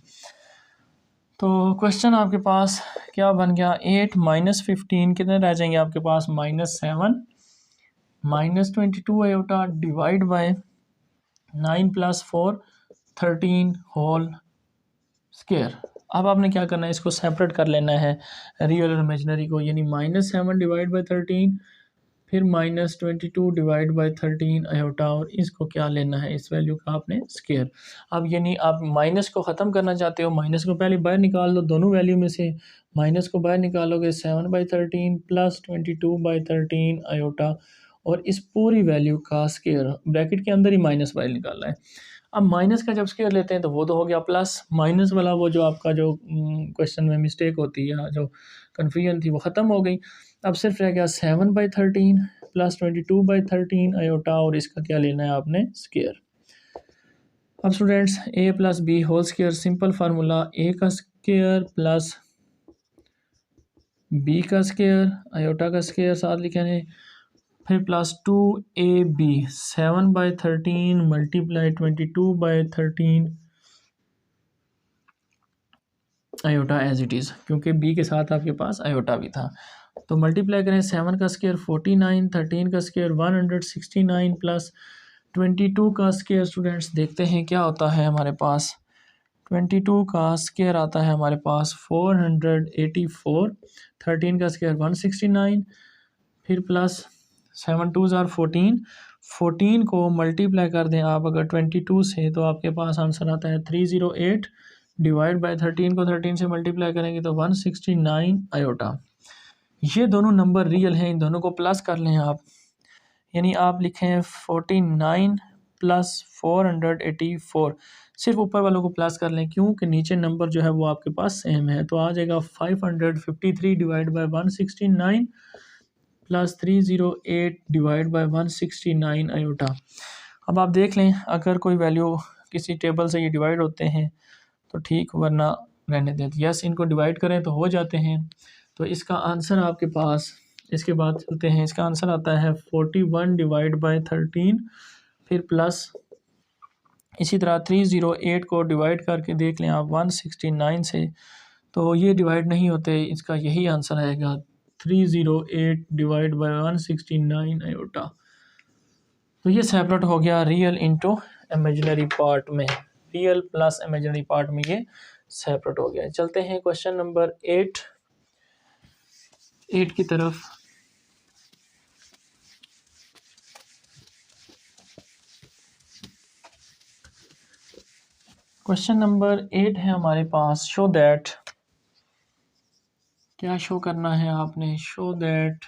तो क्वेश्चन आपके पास क्या बन गया, 8 - 15 कितने रह जाएंगे आपके पास -7 -22 iota divide by 9 + 4 13 whole square. अब आपने क्या करना है, इसको सेपरेट कर लेना है रियल और इमेजिनरी को, यानी -7 डिवाइड बाई 13, फिर -22 डिवाइड बाई 13 आयोटा, और इसको क्या लेना है, इस वैल्यू का आपने स्केयर। अब यानी आप माइनस को ख़त्म करना चाहते हो, माइनस को पहले बाहर निकाल दो दोनों वैल्यू में से, माइनस को बाहर निकालोगे 7/13 प्लस 22/13 आयोटा, और इस पूरी वैल्यू का स्केयर, ब्रैकेट के अंदर ही माइनस बाहर निकालना है। अब माइनस का जब स्केयर लेते हैं तो वो तो हो गया प्लस, माइनस वाला वो जो आपका जो क्वेश्चन में मिस्टेक होती है या जो कन्फ्यूजन थी वो ख़त्म हो गई। अब सिर्फ रह गया 7/13 प्लस 22/13 आयोटा, और इसका क्या लेना है आपने, स्केयर। अब students a plus B whole square, simple formula, a का स्केयर प्लस b का स्केयर, आयोटा का स्केयर साथ लिखे हैं, फिर plus 2ab 7/13 multiply 22/13 iota as it is, क्योंकि b के साथ आपके पास आयोटा भी था। तो मल्टीप्लाई करें, 7 का स्केयर 49, 13 का स्केयर 169 प्लस 22 का स्केयर, स्टूडेंट्स देखते हैं क्या होता है हमारे पास। 22 का स्केयर आता है हमारे पास 484, 13 का स्केयर 169, फिर प्लस 7 2 ज़ार 14, 14 को मल्टीप्लाई कर दें आप अगर 22 से, तो आपके पास आंसर आता है 308, डिवाइड बाय 13 को 13 से मल्टीप्लाई करेंगे तो 169 आयोटा। ये दोनों नंबर रियल हैं, इन दोनों को प्लस कर लें आप, यानी आप लिखें 49 प्लस 484, सिर्फ ऊपर वालों को प्लस कर लें, क्योंकि नीचे नंबर जो है वो आपके पास सेम है, तो आ जाएगा 553 divide by 169 plus 308 divide by 169 iota. अब आप देख लें, अगर कोई वैल्यू किसी टेबल से ये डिवाइड होते हैं तो ठीक, वरना रहने दें। यस, इनको डिवाइड करें तो हो जाते हैं। तो इसका आंसर आपके पास, इसके बाद चलते हैं, इसका आंसर आता है 41 डिवाइड बाय 13, फिर प्लस इसी तरह 308 को डिवाइड करके देख लें आप 169 से, तो ये डिवाइड नहीं होते, इसका यही आंसर आएगा 308 डिवाइड बाय 169 आयोटा। तो ये सेपरेट हो गया रियल इंटू इमेजिनरी पार्ट में, रियल प्लस इमेजिनरी पार्ट में ये सेपरेट हो गया। चलते हैं क्वेश्चन नंबर 8 की तरफ। क्वेश्चन नंबर 8 है हमारे पास, शो दैट, क्या शो करना है आपने, शो दैट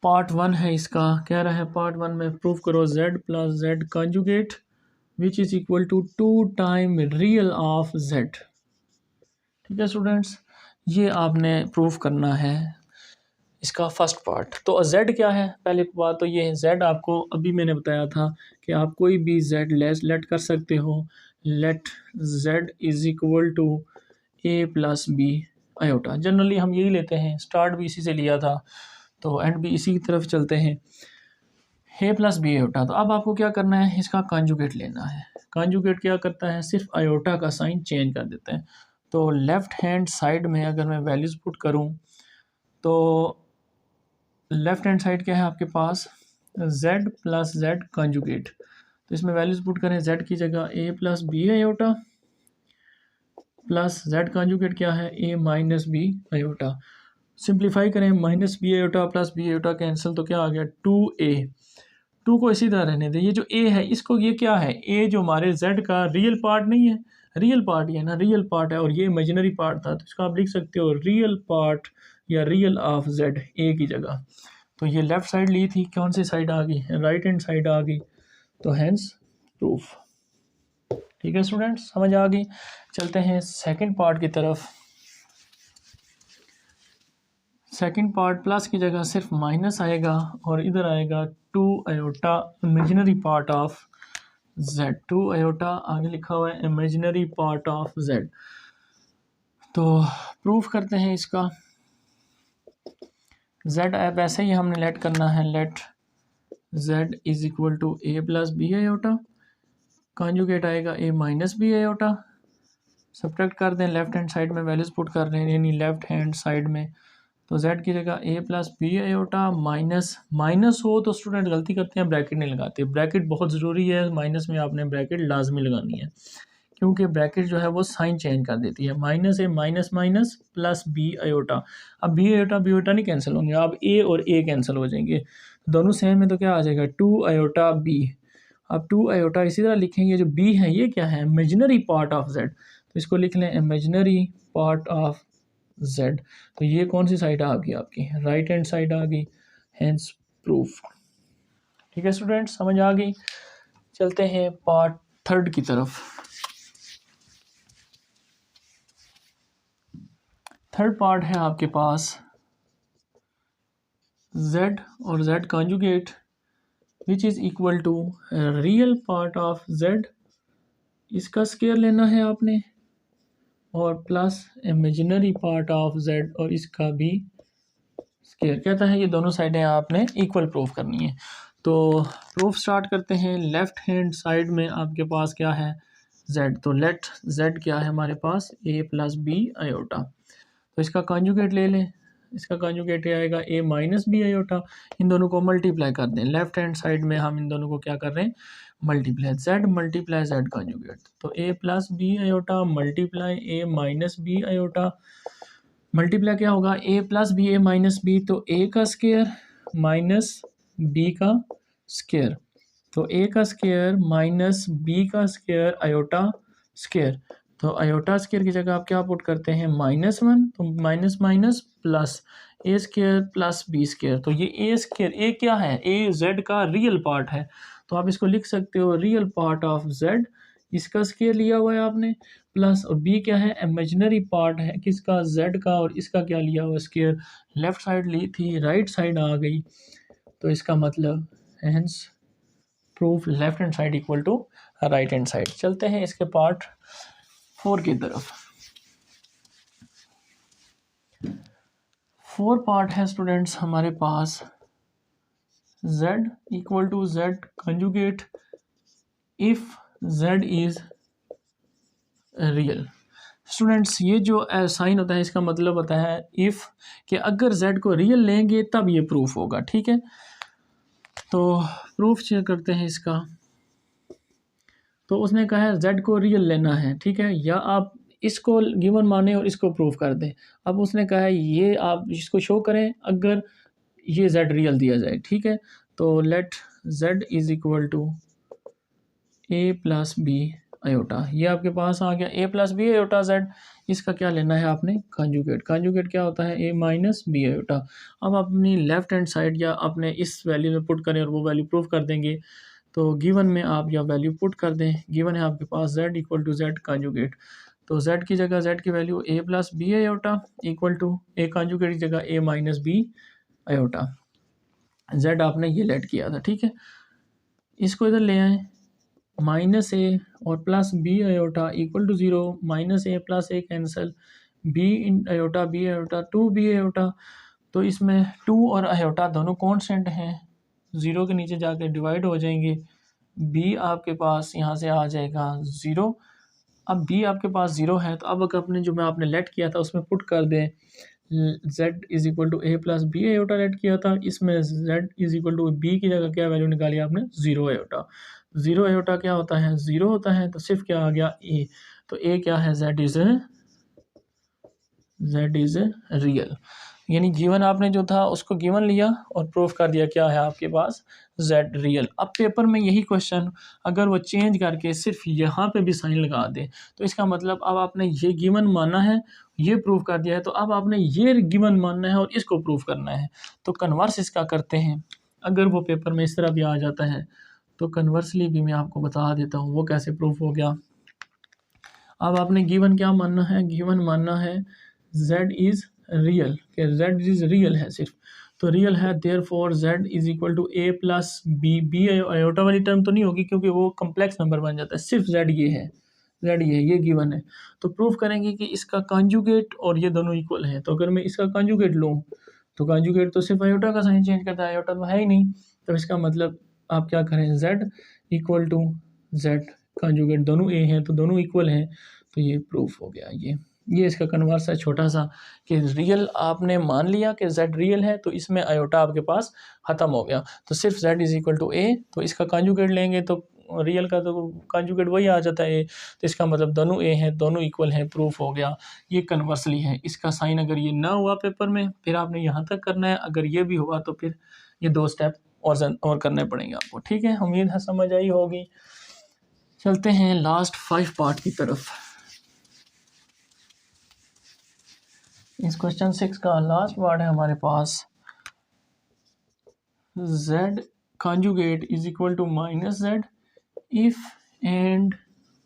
पार्ट 1 है इसका, कह रहा है पार्ट 1 में प्रूव करो z plus z conjugate which is equal to 2 time real of z। ठीक है स्टूडेंट्स, ये आपने प्रूव करना है इसका फर्स्ट पार्ट। तो z क्या है, पहले बात तो ये है, z आपको अभी मैंने बताया था कि आप कोई भी z लेट कर सकते हो, let z is equal to a plus B iota. Generally हम यही लेते हैं, स्टार्ट भी इसी से लिया था तो एंड भी इसी की तरफ चलते हैं, a प्लस बी आयोटा। तो अब आपको क्या करना है, इसका कॉन्जुगेट लेना है। कॉन्जुगेट क्या करता है, सिर्फ आयोटा का साइन चेंज कर देते हैं। तो लेफ़्ट हैंड साइड में अगर मैं वैल्यूज़ पुट करूं तो लेफ़्ट हैंड साइड क्या है आपके पास, z प्लस z कॉन्जुगेट, तो इसमें वैल्यूज़ पुट करें, z की जगह a plus B iota plus z conjugate क्या है, a minus B iota. Simplify करें, minus B iota plus B iota cancel, तो क्या आ गया 2a, 2 को इसी तरह रहने दें। ये जो a है इसको, ये क्या है, a जो हमारे z का रियल पार्ट नहीं है, रियल पार्ट ये ना, रियल पार्ट है, और ये इमेजिनरी पार्ट था, तो इसको आप लिख सकते हो रियल पार्ट या रियल ऑफ z, a की जगह। तो ये लेफ़्ट साइड ली थी, कौन सी साइड आ गई, राइट हैंड साइड आ गई, तो हैंस प्रूफ। ठीक है स्टूडेंट्स, समझ आ गई। चलते हैं सेकंड पार्ट की तरफ। सेकंड पार्ट प्लस की जगह सिर्फ माइनस आएगा और इधर आएगा 2 iota imaginary part of z, 2 iota आगे लिखा हुआ है इमेजिनरी पार्ट ऑफ z। तो प्रूफ करते हैं इसका, z अब ऐसे ही हमने लेट करना है, let z is equal to a plus B iota, conjugate आएगा a minus B iota, subtract कर दें, लेफ्ट हैंड साइड में वैल्यूज़ पुट कर रहे हैं, यानी लेफ्ट हैंड साइड में, तो z की जगह a plus B iota, minus हो तो स्टूडेंट गलती करते हैं, ब्रैकेट नहीं लगाते, ब्रैकेट बहुत ज़रूरी है, माइनस में आपने ब्रैकेट लाजमी लगानी है, क्योंकि ब्रैकेट जो है वो साइन चेंज कर देती है, minus A minus minus plus B iota. अब बी आयोटा नहीं कैंसिल होंगे, अब ए और ए कैंसिल हो जाएंगे, दोनों सेम है तो क्या आ जाएगा 2 आयोटा बी। अब 2 आयोटा इसी तरह लिखेंगे, जो बी है ये क्या है, इमेजिनरी पार्ट ऑफ जेड, तो इसको लिख लें इमेजिनरी पार्ट ऑफ जेड। तो ये कौन सी साइड आ गई आपकी, राइट हैंड साइड आ गई, हेंस प्रूफ। ठीक है स्टूडेंट्स, समझ आ गई। चलते हैं पार्ट थर्ड की तरफ। थर्ड पार्ट है आपके पास z और z conjugate which is equal to real part of z, इसका स्केयर लेना है आपने, और plus imaginary part of z और इसका भी स्केयर। कहता है ये दोनों साइडें आपने इक्वल प्रूफ करनी है। तो प्रूफ स्टार्ट करते हैं। लेफ्ट हैंड साइड में आपके पास क्या है z, तो लेट z क्या है हमारे पास a प्लस बी आयोटा, तो इसका कॉन्जुगेट ले लें, इसका कॉन्जुगेट ये आएगा a माइनस बी आयोटा। इन दोनों को मल्टीप्लाई कर दें, लेफ्ट हैंड साइड में हम इन दोनों को क्या कर रहे हैं मल्टीप्लाई, z कॉन्जुगेट, तो a plus B iota multiply a minus B iota, multiply क्या होगा a plus B a minus B, तो a का स्केयर माइनस b का स्केयर, तो a का स्केयर माइनस b का स्केयर आयोटा स्केयर, तो आयोटा स्केयर की जगह आप क्या पुट करते हैं -1, तो minus minus plus A square plus B square, तो ये ए स्केयर, ए क्या है ए जेड का रियल पार्ट है, तो आप इसको लिख सकते हो रियल पार्ट ऑफ जेड, इसका स्केयर लिया हुआ है आपने, प्लस और बी क्या है इमेजिनरी पार्ट है किसका जेड का, और इसका क्या लिया हुआ स्केयर, लेफ्ट साइड ली थी राइट साइड आ गई, तो इसका मतलब hence proof left hand side equal to right hand side. चलते हैं इसके पार्ट 4 की तरफ। 4 पार्ट है स्टूडेंट्स हमारे पास z equal to z conjugate if z is real. Students ये जो साइन होता है इसका मतलब होता है इफ, कि अगर z को रियल लेंगे तब ये प्रूफ होगा। ठीक है, तो प्रूफ चेक करते हैं इसका। तो उसने कहा है z को रियल लेना है, ठीक है, या आप इसको गिवन माने और इसको प्रूफ कर दें। अब उसने कहा है ये आप इसको शो करें अगर ये z रियल दिया जाए। ठीक है, तो let z is equal to a plus B iota, ये आपके पास आ गया a plus B iota z, इसका क्या लेना है आपने कंजुगेट, कंजुगेट क्या होता है a माइनस बी आयोटा। अब अपनी लेफ्ट हैंड साइड या अपने इस वैल्यू में पुट करें और वो वैल्यू प्रूफ कर देंगे, तो गिवन में आप या वैल्यू पुट कर दें, गिवन है आपके पास z equal to z conjugate, तो z की जगह z की value a plus B iota equal to a conjugate की जगह a minus B iota, z आपने ये लेट किया था। ठीक है, इसको इधर ले आए, माइनस ए और plus B iota equal to 0, minus A plus A cancel, B in iota B iota 2b iota, तो इसमें 2 और आयोटा दोनों कॉन्स्टेंट हैं, 0 के नीचे जाके डिवाइड हो जाएंगे, b आपके पास यहाँ से आ जाएगा 0। अब b आपके पास 0 है, तो अब अगर अपने जो मैं आपने लेट किया था उसमें पुट कर दें, z is equal to a plus B iota let किया था, इसमें z is equal to b की जगह क्या वैल्यू निकाली आपने 0 आयोटा, 0 आयोटा क्या होता है 0 होता है, तो सिर्फ क्या आ गया a, तो a क्या है z इज रियल, यानी गिवन आपने जो था उसको गिवन लिया और प्रूफ कर दिया क्या है आपके पास z रियल। अब पेपर में यही क्वेश्चन अगर वो चेंज करके सिर्फ यहाँ पे भी साइन लगा दे, तो इसका मतलब अब आपने ये गिवन मानना है, ये प्रूफ कर दिया है, तो अब आपने ये गिवन मानना है और इसको प्रूफ करना है। तो कन्वर्स इसका करते हैं, अगर वो पेपर में इस तरह भी आ जाता है तो कन्वर्सली भी मैं आपको बता देता हूँ वो कैसे प्रूफ हो गया। अब आपने गिवन क्या मानना है, गिवन मानना है z इज़ रियल, कि z इज़ रियल है सिर्फ, तो रियल है therefore z is equal to a plus B, B iota वाली टर्म तो नहीं होगी क्योंकि वो कम्प्लेक्स नंबर बन जाता है, सिर्फ z ये है, z ये गिवन है। तो प्रूफ करेंगे कि इसका कॉन्जुगेट और ये दोनों इक्वल हैं, तो अगर मैं इसका कॉन्जुगेट लूँ तो कॉन्जुगेट तो सिर्फ आयोटा का साइन चेंज करता है, आयोटा तो है ही नहीं, तो इसका मतलब आप क्या करें z equal to z conjugate, दोनों a हैं तो दोनों इक्वल हैं, तो ये प्रूफ हो गया। ये इसका कन्वर्स है छोटा सा, कि रियल आपने मान लिया कि z रियल है, तो इसमें आयोटा आपके पास ख़त्म हो गया, तो सिर्फ z is equal to a, तो इसका कॉन्जुगेट लेंगे तो रियल का तो कॉन्जुगेट वही आ जाता है, तो इसका मतलब दोनों ए हैं, दोनों इक्वल हैं, प्रूफ हो गया। ये कन्वर्सली है, इसका साइन अगर ये ना हुआ पेपर में फिर आपने यहाँ तक करना है, अगर ये भी हुआ तो फिर ये 2 स्टेप और करने पड़ेंगे आपको। ठीक है, उम्मीद है समझ आई होगी। चलते हैं लास्ट 5 पार्ट की तरफ। इस क्वेश्चन 6 का लास्ट पार्ट है हमारे पास, z conjugate is equal to minus z if and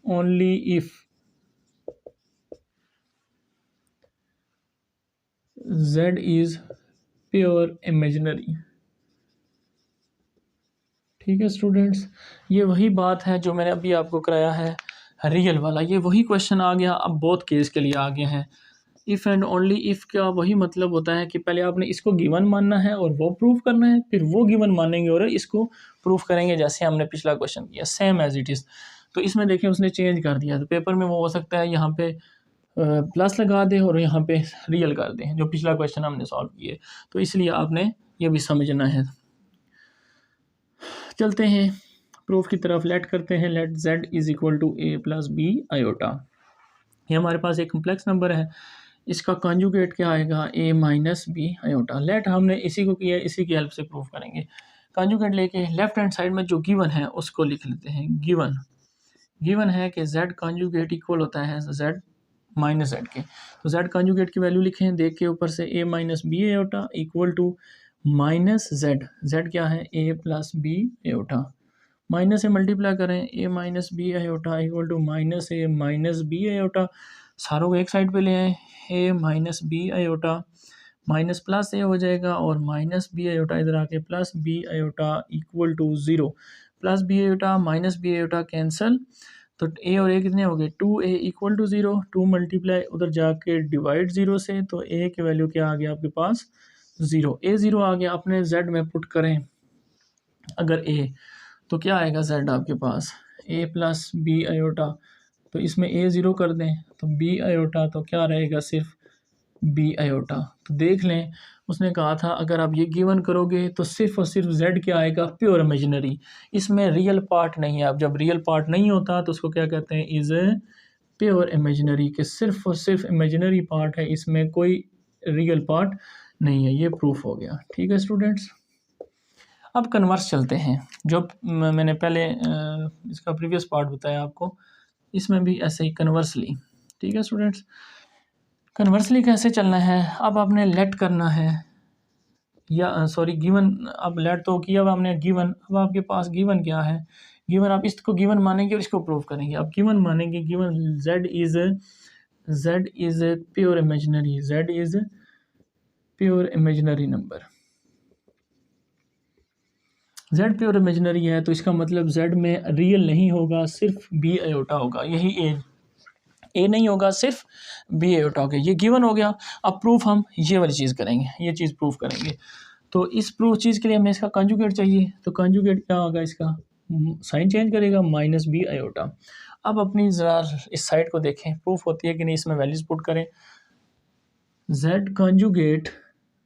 only if z is pure imaginary। ठीक है स्टूडेंट्स, ये वही बात है जो मैंने अभी आपको कराया है रियल वाला, ये वही क्वेश्चन आ गया। अब बोथ केस के लिए आ गए हैं। इफ़ एंड ओनली इफ़ का वही मतलब होता है कि पहले आपने इसको गिवन मानना है और वो प्रूव करना है, फिर वो गिवन मानेंगे और इसको प्रूफ करेंगे, जैसे हमने पिछला क्वेश्चन किया सेम एज इट इज़। तो इसमें देखें उसने चेंज कर दिया, तो पेपर में वो हो सकता है यहाँ पे प्लस लगा दे और यहाँ पे रियल कर दें, जो पिछला क्वेश्चन हमने सॉल्व किए। तो इसलिए आपने ये भी समझना है। चलते हैं प्रूफ की तरफ, लेट करते हैं। Let z is equal to a plus B iota. ये हमारे पास एक कम्प्लेक्स नंबर है, इसका कॉन्जुगेट क्या आएगा, a minus B iota. Let हमने इसी को किया, इसी की हेल्प से प्रूफ करेंगे। कॉन्जुगेट लेके लेफ्ट हैंड साइड में जो गिवन है उसको लिख लेते हैं। गिवन है कि z कॉन्जुगेट इक्वल होता है z माइनस z के, तो z कॉन्जुगेट की वैल्यू लिखें, देख के ऊपर से a minus B iota equal to minus z क्या है, a plus B iota. Minus से मल्टीप्लाई करें, a minus B iota equal to minus a minus B iota. सारों को एक साइड पे ले आए, a minus B iota minus plus a हो जाएगा और माइनस बी आयोटा इधर आके plus B iota equal to 0। Plus B iota minus B iota cancel, तो a और a कितने हो गए, 2a इक्वल टू 0। 2 मल्टीप्लाई उधर जाके डिवाइड 0 से, तो a की वैल्यू क्या आ गया आपके पास 0। a 0 आ गया, अपने z में पुट करें अगर a, तो क्या आएगा z आपके पास a प्लस बी आयोटा, तो इसमें a 0 कर दें तो b आयोटा, तो क्या रहेगा सिर्फ b आयोटा। तो देख लें उसने कहा था अगर आप ये गिवन करोगे तो सिर्फ और सिर्फ z क्या आएगा, प्योर इमेजिनरी, इसमें रियल पार्ट नहीं है। अब जब रियल पार्ट नहीं होता तो उसको क्या कहते हैं, इज़ प्योर इमेजिनरी, के सिर्फ और सिर्फ इमेजिनरी पार्ट है, इसमें कोई रियल पार्ट नहीं है। ये प्रूफ हो गया। ठीक है स्टूडेंट्स, अब कन्वर्स चलते हैं। जो मैंने पहले इसका प्रीवियस पार्ट बताया आपको, इसमें भी ऐसे ही कन्वर्सली। ठीक है स्टूडेंट्स, कन्वर्सली कैसे चलना है, अब आपने लेट करना है, या सॉरी गिवन, अब लेट तो किया अब हमने गिवन, अब आपके पास गिवन क्या है, गिवन आप इसको गिवन मानेंगे और इसको प्रूव करेंगे। अब गिवन मानेंगे, given z is pure imaginary, z is pure imaginary number. z pure imaginary है तो इसका मतलब z में रियल नहीं होगा, सिर्फ b आयोटा होगा, यही a नहीं होगा, सिर्फ b आयोटा होगा। ये गिवन हो गया। अब प्रूफ हम ये वाली चीज़ करेंगे, ये चीज़ प्रूफ करेंगे। तो इस प्रूफ चीज़ के लिए हमें इसका कंजुगेट चाहिए, तो कंजुगेट क्या होगा, इसका साइन चेंज करेगा, माइनस बी आयोटा। अब अपनी ज़रा इस साइड को देखें, प्रूफ होती है कि नहीं, इसमें वैल्यूज पुट करें। z conjugate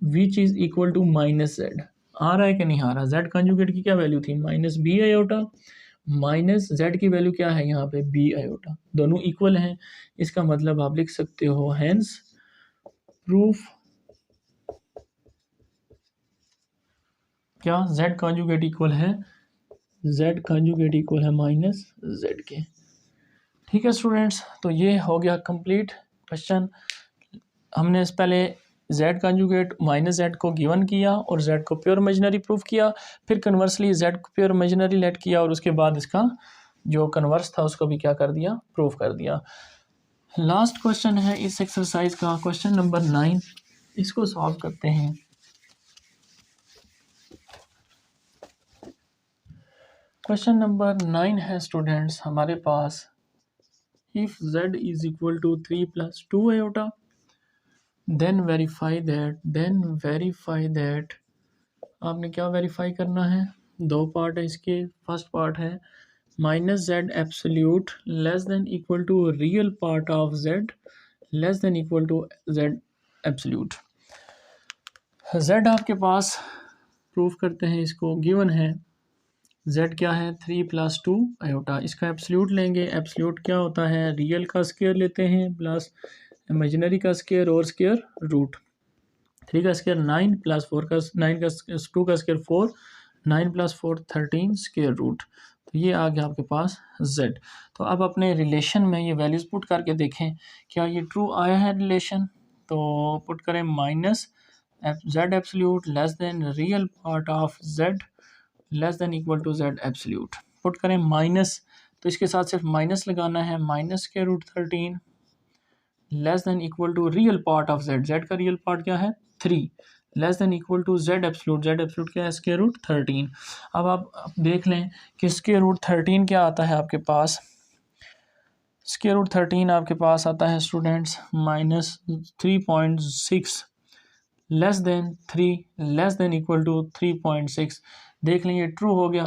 which is equal to minus z, आ रहा है कि नहीं आ रहा। z कंजुगेट की क्या वैल्यू थी, minus B iota, minus z की वैल्यू क्या है यहाँ पे, b आयोटा, दोनों इक्वल हैं। इसका मतलब आप लिख सकते हो हेंस प्रूफ क्या, z कॉन्जुगेट इक्वल है, z कॉन्जुगेट इक्वल है माइनस z के। ठीक है स्टूडेंट्स, तो ये हो गया कंप्लीट क्वेश्चन। हमने इस पहले z कॉन्जुगेट माइनस z को गिवन किया और z को प्योर इमेजिनरी प्रूफ किया, फिर कन्वर्सली z को प्योर इमेजिनरी लेट किया और उसके बाद इसका जो कन्वर्स था उसको भी क्या कर दिया, प्रूफ कर दिया। लास्ट क्वेश्चन है इस एक्सरसाइज का, क्वेश्चन नंबर 9, इसको सॉल्व करते हैं। क्वेश्चन नंबर 9 है स्टूडेंट्स हमारे पास, if z is equal to 3 plus 2 iota then verify that, आपने क्या वेरीफाई करना है, 2 पार्ट है इसके। फर्स्ट पार्ट है minus z absolute less than equal to real part of z less than equal to z absolute. z आपके पास प्रूफ करते हैं, इसको गिवन है z क्या है 3 + 2 आयोटा। इसका एब्सोल्यूट लेंगे, एब्सोल्यूट क्या होता है, रियल का स्क्वायर लेते हैं प्लस इमेजिनरी का स्क्वायर और स्क्वायर रूट। 3 का स्क्वायर 9 + 4 का 9 का 2 का स्क्वायर 4, 9 + 4 13 स्क्वायर रूट। तो ये आ गया आपके पास z। तो अब अपने रिलेशन में ये वैल्यूज़ पुट करके देखें क्या ये ट्रू आया है रिलेशन। तो पुट करें minus z absolute less than real part of z less than equal to z absolute. Put करें माइनस, तो इसके साथ सिर्फ माइनस लगाना है, minus square root 13 less than equal to real part of z, z का रियल पार्ट क्या है 3 less than equal to z absolute, z absolute क्या है स्क्वायर रूट 13। अब आप देख लें कि स्क्वायर रूट 13 क्या आता है आपके पास। स्क्वायर रूट 13 आपके पास आता है students -3.6 less than 3 less than equal to 3.6। देख लें ये ट्रू हो गया,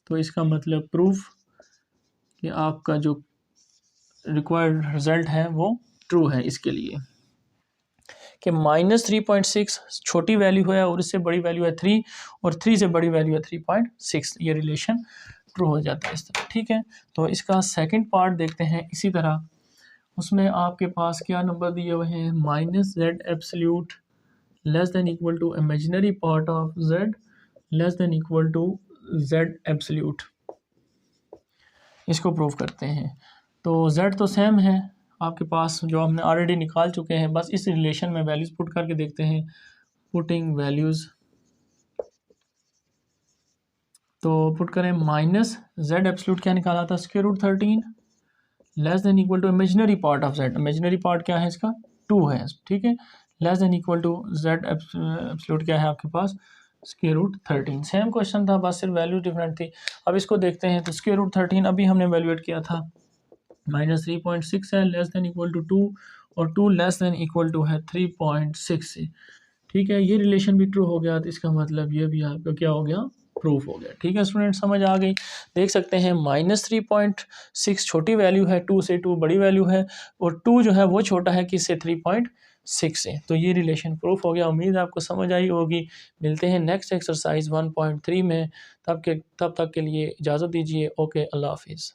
तो इसका मतलब प्रूफ कि आपका जो रिक्वायर्ड रिजल्ट है वो ट्रू है इसके लिए कि -3.6 छोटी वैल्यू है और इससे बड़ी वैल्यू है 3 और 3 से बड़ी वैल्यू है 3.6। ये रिलेशन ट्रू हो जाता है इस तरह, ठीक है। तो इसका सेकंड पार्ट देखते हैं इसी तरह। उसमें आपके पास क्या नंबर दिए हुए हैं, -z absolute less than equal to imaginary part of z less than equal to z absolute. इसको प्रूव करते हैं। तो z तो सेम है आपके पास जो हमने ऑलरेडी निकाल चुके हैं, बस इस रिलेशन में वैल्यूज़ पुट करके देखते हैं। पुटिंग वैल्यूज़, तो पुट करें -z एब्सोल्यूट क्या निकाला था square root 13 less than equal to imaginary part of z, imaginary part क्या है इसका 2 है, ठीक है, less than equal to z absolute क्या है आपके पास स्क्वायर रूट 13। सेम क्वेश्चन था, बस सिर्फ वैल्यू डिफरेंट थी। अब इसको देखते हैं। तो स्क्वायर रूट 13 अभी हमने वैल्यूएट किया था, -3.6 है लेस देन इक्वल टू 2 और 2 लेस देन इक्वल टू है 3.6 से, ठीक है। ये रिलेशन भी ट्रू हो गया, तो इसका मतलब ये भी आपका क्या हो गया प्रूफ हो गया, ठीक है स्टूडेंट, समझ आ गई। देख सकते हैं -3.6 छोटी वैल्यू है, 2 से 2 बड़ी वैल्यू है और 2 जो है वो छोटा है किससे 3.6 से। तो ये रिलेशन प्रूफ हो गया। उम्मीद आपको समझ आई होगी। मिलते हैं नेक्स्ट एक्सरसाइज 1.3 में, तब तक के लिए इजाज़त दीजिए। ओके, अल्लाह हाफिज़।